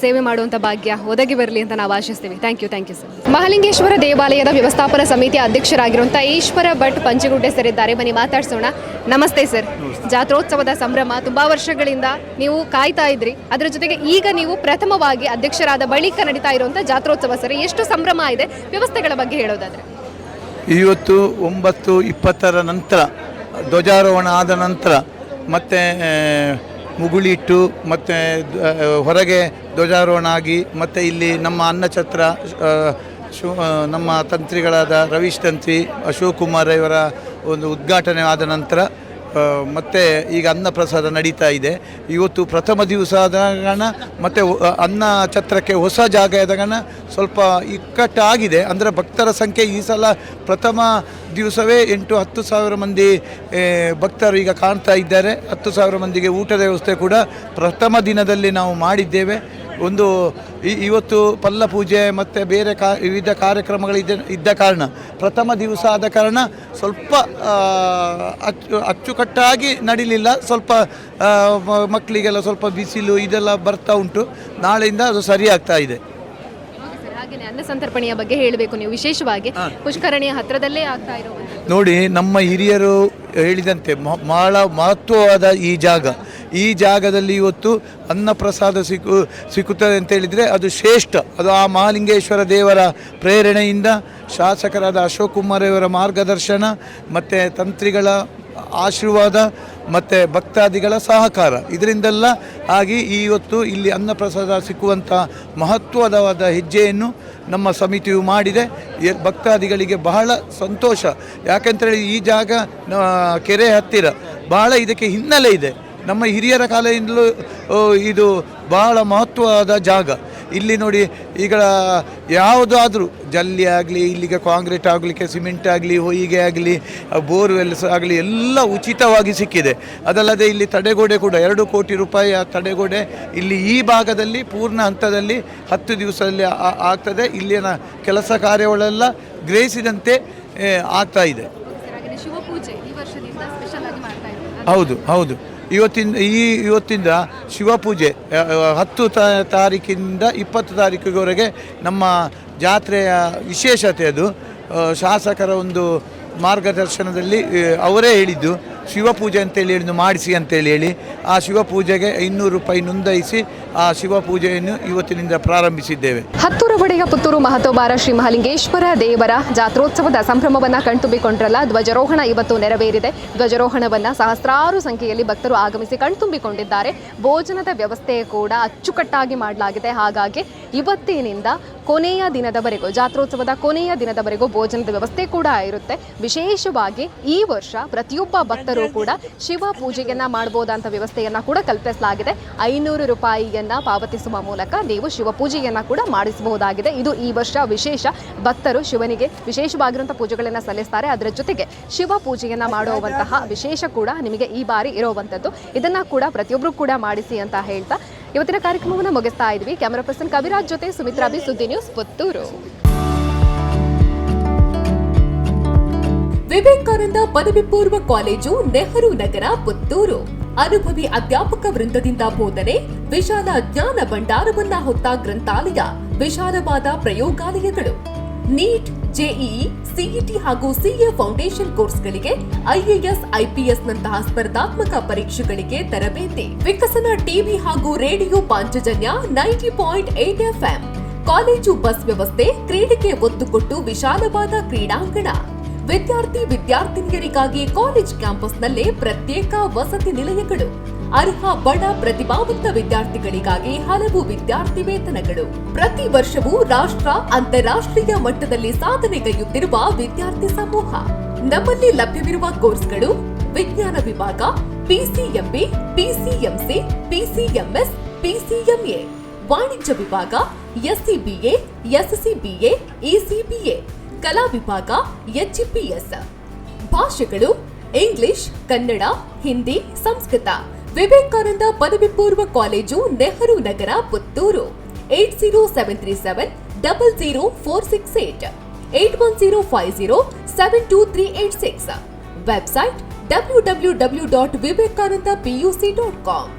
ಸೇವೆ ಮಾಡುವಂಥ ಭಾಗ್ಯ ಒದಗಿ ಬರಲಿ ಅಂತ ನಾವು ಆಶಿಸ್ತೀವಿ. Thank you sir. ಮಹಾಲಿಂಗೇಶ್ವರ ದೇವಾಲಯದ ವ್ಯವಸ್ಥಾಪನಾ ಸಮಿತಿಯ ಅಧ್ಯಕ್ಷರಾಗಿರುವಂಥ ಈಶ್ವರ ಭಟ್ ಪಂಚಗುಡ್ಡೆ ಸರ್ ಇದ್ದಾರೆ, ಬನ್ನಿ ಮಾತಾಡ್ಸೋಣ. ನಮಸ್ತೆ ಸರ್. ಜಾತ್ರೋತ್ಸವದ ಸಂಭ್ರಮ ತುಂಬ ವರ್ಷಗಳಿಂದ ನೀವು ಕಾಯ್ತಾ ಇದ್ರಿ, ಅದರ ಜೊತೆಗೆ ಈಗ ನೀವು ಪ್ರಥಮವಾಗಿ ಅಧ್ಯಕ್ಷರಾದ ಬಳಿಕ ನಡೀತಾ ಇರುವಂಥ ಜಾತ್ರೋತ್ಸವ ಸರ್, ಎಷ್ಟು ಸಂಭ್ರಮ ಇದೆ, ವ್ಯವಸ್ಥೆಗಳ ಬಗ್ಗೆ ಹೇಳೋದಾದ್ರೆ? ಇವತ್ತು 9:20 ನಂತರ ಧ್ವಜಾರೋಹಣ ಆದ ನಂತರ ಮತ್ತು ಮುಗುಳಿಟ್ಟು ಮತ್ತು ಹೊರಗೆ ಧ್ವಜಾರೋಹಣ ಆಗಿ ಮತ್ತು ಇಲ್ಲಿ ನಮ್ಮ ಅನ್ನಛತ್ರ ನಮ್ಮ ತಂತ್ರಿಗಳಾದ ರವೀಶ್ ತಂತ್ರಿ, ಅಶೋಕ್ ಕುಮಾರ್ ಇವರ ಒಂದು ಉದ್ಘಾಟನೆ ಆದ ನಂತರ ಮತ್ತು ಈಗ ಅನ್ನಪ್ರಸಾದ ನಡೀತಾ ಇದೆ. ಇವತ್ತು ಪ್ರಥಮ ದಿವಸ ಆದ ಕಾರಣ ಮತ್ತು ಅನ್ನ ಛತ್ರಕ್ಕೆ ಹೊಸ ಜಾಗ ಆದ ಕಾರಣ ಸ್ವಲ್ಪ ಇಕ್ಕಟ್ಟಾಗಿದೆ. ಅಂದರೆ ಭಕ್ತರ ಸಂಖ್ಯೆ ಈ ಸಲ ಪ್ರಥಮ ದಿವಸವೇ 8-10 ಸಾವಿರ ಮಂದಿ ಭಕ್ತರು ಈಗ ಕಾಣ್ತಾ ಇದ್ದಾರೆ. 10,000 ಮಂದಿಗೆ ಊಟದ ವ್ಯವಸ್ಥೆ ಕೂಡ ಪ್ರಥಮ ದಿನದಲ್ಲಿ ನಾವು ಮಾಡಿದ್ದೇವೆ. ಒಂದು ಇವತ್ತು ಪಲ್ಲ ಪೂಜೆ ಮತ್ತು ಬೇರೆ ವಿವಿಧ ಕಾರ್ಯಕ್ರಮಗಳಿದ್ದ ಕಾರಣ ಪ್ರಥಮ ದಿವಸ ಆದ ಕಾರಣ ಸ್ವಲ್ಪ ಅಚ್ಚುಕಟ್ಟಾಗಿ ನಡೀಲಿಲ್ಲ. ಸ್ವಲ್ಪ ಮಕ್ಕಳಿಗೆಲ್ಲ ಸ್ವಲ್ಪ ಬಿಸಿಲು ಇದೆಲ್ಲ ಬರ್ತಾ ಉಂಟು. ನಾಳೆಯಿಂದ ಅದು ಸರಿಯಾಗ್ತಾ ಇದೆ. ಹಾಗೆಯೇ ಅನ್ನ ಸಂತರ್ಪಣೆಯ ಬಗ್ಗೆ ಹೇಳಬೇಕು ನೀವು, ವಿಶೇಷವಾಗಿ ಪುಷ್ಕರಣಿಯ ಹತ್ತಿರದಲ್ಲೇ ಆಗ್ತಾ ಇರೋ ನೋಡಿ, ನಮ್ಮ ಹಿರಿಯರು ಹೇಳಿದಂತೆ ಬಹಳ ಮಹತ್ವವಾದ ಈ ಜಾಗದಲ್ಲಿ ಇವತ್ತು ಅನ್ನಪ್ರಸಾದ ಸಿಕ್ಕುತ್ತದೆ ಅಂತ ಹೇಳಿದರೆ ಅದು ಶ್ರೇಷ್ಠ. ಅದು ಆ ಮಹಾಲಿಂಗೇಶ್ವರ ದೇವರ ಪ್ರೇರಣೆಯಿಂದ ಶಾಸಕರಾದ ಅಶೋಕ್ ಕುಮಾರ್ ಅವರ ಮಾರ್ಗದರ್ಶನ ಮತ್ತು ತಂತ್ರಿಗಳ ಆಶೀರ್ವಾದ ಮತ್ತು ಭಕ್ತಾದಿಗಳ ಸಹಕಾರ ಇದರಿಂದೆಲ್ಲ ಆಗಿ ಇವತ್ತು ಇಲ್ಲಿ ಅನ್ನಪ್ರಸಾದ ಸಿಕ್ಕುವಂಥ ಮಹತ್ವವಾದ ಹೆಜ್ಜೆಯನ್ನು ನಮ್ಮ ಸಮಿತಿಯು ಮಾಡಿದೆ. ಭಕ್ತಾದಿಗಳಿಗೆ ಬಹಳ ಸಂತೋಷ. ಯಾಕೆಂತೇಳಿ ಈ ಜಾಗ ಕೆರೆ ಹತ್ತಿರ ಬಹಳ ಇದಕ್ಕೆ ಹಿನ್ನೆಲೆ ಇದೆ. ನಮ್ಮ ಹಿರಿಯರ ಕಾಲದಿಂದಲೂ ಇದು ಬಹಳ ಮಹತ್ವವಾದ ಜಾಗ. ಇಲ್ಲಿ ನೋಡಿ, ಈಗ ಯಾವುದಾದ್ರೂ ಜಲ್ಲಿ ಆಗಲಿ, ಇಲ್ಲಿಗೆ ಕಾಂಕ್ರೀಟ್ ಆಗಲಿಕ್ಕೆ ಸಿಮೆಂಟ್ ಆಗಲಿ, ಹೊಯ್ಗೆ ಆಗಲಿ, ಬೋರ್ವೆಲ್ಸ್ ಆಗಲಿ ಎಲ್ಲ ಉಚಿತವಾಗಿ ಸಿಕ್ಕಿದೆ. ಅದಲ್ಲದೆ ಇಲ್ಲಿ ತಡೆಗೋಡೆ ಕೂಡ 2 ಕೋಟಿ ರೂಪಾಯಿಯ ತಡೆಗೋಡೆ ಇಲ್ಲಿ ಈ ಭಾಗದಲ್ಲಿ ಪೂರ್ಣ ಹಂತದಲ್ಲಿ 10 ದಿವಸದಲ್ಲಿ ಆಗ್ತದೆ. ಇಲ್ಲಿನ ಕೆಲಸ ಕಾರ್ಯಗಳೆಲ್ಲ ಗ್ರಹಿಸಿದಂತೆ ಆಗ್ತಾ ಇದೆ. ಹೌದು. ಇವತ್ತಿಂದ ಶಿವಪೂಜೆ 10 ತಾರೀಕಿಂದ 20 ತಾರೀಕಿವರೆಗೆ ನಮ್ಮ ಜಾತ್ರೆಯ ವಿಶೇಷತೆ. ಅದು ಶಾಸಕರ ಒಂದು ಮಾರ್ಗದರ್ಶನದಲ್ಲಿ ಅವರೇ ಹೇಳಿದ್ದು ಶಿವಪೂಜೆ ಅಂತೇಳಿ ಹೇಳಿದ್ದು ಮಾಡಿಸಿ ಅಂತೇಳಿ ಹೇಳಿ ಆ ಶಿವಪೂಜೆಗೆ 500 ರೂಪಾಯಿ ನೋಂದಾಯಿಸಿ ಆ ಶಿವಪೂಜೆಯನ್ನು ಇವತ್ತಿನಿಂದ ಪ್ರಾರಂಭಿಸಿದ್ದೇವೆ. ಹತ್ತೂರು ಬಡಿಯ ಪುತ್ತೂರು ಮಹತೋಬಾರ ಶ್ರೀ ಮಹಾಲಿಂಗೇಶ್ವರ ದೇವರ ಜಾತ್ರೋತ್ಸವದ ಸಂಭ್ರಮವನ್ನು ಕಣ್ತುಂಬಿಕೊಂಡ್ರಲ್ಲ, ಧ್ವಜಾರೋಹಣ ಇವತ್ತು ನೆರವೇರಿದೆ. ಧ್ವಜಾರೋಹಣವನ್ನು ಸಹಸ್ರಾರು ಸಂಖ್ಯೆಯಲ್ಲಿ ಭಕ್ತರು ಆಗಮಿಸಿ ಕಣ್ತುಂಬಿಕೊಂಡಿದ್ದಾರೆ. ಭೋಜನದ ವ್ಯವಸ್ಥೆ ಕೂಡ ಅಚ್ಚುಕಟ್ಟಾಗಿ ಮಾಡಲಾಗಿದೆ. ಹಾಗಾಗಿ ಇವತ್ತಿನಿಂದ ಕೊನೆಯ ದಿನದವರೆಗೂ, ಜಾತ್ರೋತ್ಸವದ ಕೊನೆಯ ದಿನದವರೆಗೂ ಭೋಜನದ ವ್ಯವಸ್ಥೆ ಕೂಡ ಇರುತ್ತೆ. ವಿಶೇಷವಾಗಿ ಈ ವರ್ಷ ಪ್ರತಿಯೊಬ್ಬ ಭಕ್ತರು ಕೂಡ ಶಿವ ಪೂಜೆಯನ್ನ ಮಾಡಬಹುದಂತ ವ್ಯವಸ್ಥೆಯನ್ನ ಕೂಡ ಕಲ್ಪಿಸಲಾಗಿದೆ. 500 ರೂಪಾಯಿಯನ್ನ ಪಾವತಿಸುವ ಮೂಲಕ ನೀವು ಶಿವ ಪೂಜೆಯನ್ನ ಕೂಡ ಮಾಡಿಸಬಹುದಾಗಿದೆ. ಇದು ಈ ವರ್ಷ ವಿಶೇಷ. ಭಕ್ತರು ಶಿವನಿಗೆ ವಿಶೇಷವಾಗಿರುವಂತಹ ಪೂಜೆಗಳನ್ನ ಸಲ್ಲಿಸ್ತಾರೆ. ಅದರ ಜೊತೆಗೆ ಶಿವ ಪೂಜೆಯನ್ನ ಮಾಡುವಂತಹ ವಿಶೇಷ ಕೂಡ ನಿಮಗೆ ಈ ಬಾರಿ ಇರುವಂತದ್ದು. ಇದನ್ನ ಕೂಡ ಪ್ರತಿಯೊಬ್ಬರು ಕೂಡ ಮಾಡಿಸಿ ಅಂತ ಹೇಳ್ತಾ ಇವತ್ತಿನ ಕಾರ್ಯಕ್ರಮವನ್ನು ಮುಗಿಸ್ತಾ ಇದ್ವಿ. ಕ್ಯಾಮರಾ ಪರ್ಸನ್ ಕವಿರಾಜ್ ಜೊತೆ ಸುಮಿತ್ರಾ ಬಿ, ಸುದ್ದಿ ನ್ಯೂಸ್, ಪುತ್ತೂರು. ವಿವೇಕಾನಂದ ಪದವಿ ಪೂರ್ವ ಕಾಲೇಜು, ನೆಹರು ನಗರ, ಪುತ್ತೂರು. ಅನುಭವಿ ಅಧ್ಯಾಪಕ ವೃಂದದಿಂದ ಬೋಧನೆ, ವಿಶಾಲ ಜ್ಞಾನ ಭಂಡಾರವನ್ನ ಹೊತ್ತ ಗ್ರಂಥಾಲಯ, ವಿಶಾಲವಾದ ಪ್ರಯೋಗಾಲಯಗಳು. ನೀಟ್, ಜೆಇಇ, ಸಿಇಟಿ ಹಾಗೂ ಸಿಎ ಫೌಂಡೇಶನ್ ಕೋರ್ಸ್ಗಳಿಗೆ, ಐಎಎಸ್, ಐಪಿಎಸ್ ನಂತಹ ಸ್ಪರ್ಧಾತ್ಮಕ ಪರೀಕ್ಷೆಗಳಿಗೆ ತರಬೇತಿ. ವಿಕಸನ ಟಿವಿ ಹಾಗೂ radio Panchajanya 90.8 FM. College bus ವ್ಯವಸ್ಥೆ, ಕ್ರೀಡೆಗೆ ಒತ್ತು ಕೊಟ್ಟು ವಿಶಾಲವಾದ ಕ್ರೀಡಾಂಗಣ. ವಿದ್ಯಾರ್ಥಿನಿಯರಿಗಾಗಿ ಕಾಲೇಜ್ ಕ್ಯಾಂಪಸ್ನಲ್ಲೇ ಪ್ರತ್ಯೇಕ ವಸತಿ ನಿಲಯಗಳು. ಅರ್ಹ ಬಡ ಪ್ರತಿಭಾವಂತ ವಿದ್ಯಾರ್ಥಿಗಳಿಗಾಗಿ ಹಲವು ವಿದ್ಯಾರ್ಥಿ ವೇತನಗಳು. ಪ್ರತಿ ವರ್ಷವೂ ರಾಷ್ಟ್ರ, ಅಂತಾರಾಷ್ಟ್ರೀಯ ಮಟ್ಟದಲ್ಲಿ ಸಾಧನೆಗೈಯುತ್ತಿರುವ ವಿದ್ಯಾರ್ಥಿ ಸಮೂಹ. ನಮ್ಮಲ್ಲಿ ಲಭ್ಯವಿರುವ ಕೋರ್ಸ್ಗಳು: ವಿಜ್ಞಾನ ವಿಭಾಗ, ಪಿಸಿಎಂಬಿ, ಪಿಸಿಎಂಸಿ, ಪಿಸಿಎಂಎಸ್, ಪಿಸಿಎಂಎ. ವಾಣಿಜ್ಯ ವಿಭಾಗ ಎಸ್ಸಿಬಿಎ, ಎಸ್ಸಿಬಿಎ, ಇಸಿಬಿಎ. ಕಲಾ ವಿಭಾಗ ಎಚ್ಇಪಿಎಸ್. ಭಾಷೆಗಳು ಇಂಗ್ಲಿಷ್, ಕನ್ನಡ, ಹಿಂದಿ, ಸಂಸ್ಕೃತ. ವಿವೇಕಾನಂದ ಪದವಿ ಪೂರ್ವ college, Nehru Nagar, Puttur. 80737 00468 81050 72386. Website www.vivekanandapuc.com.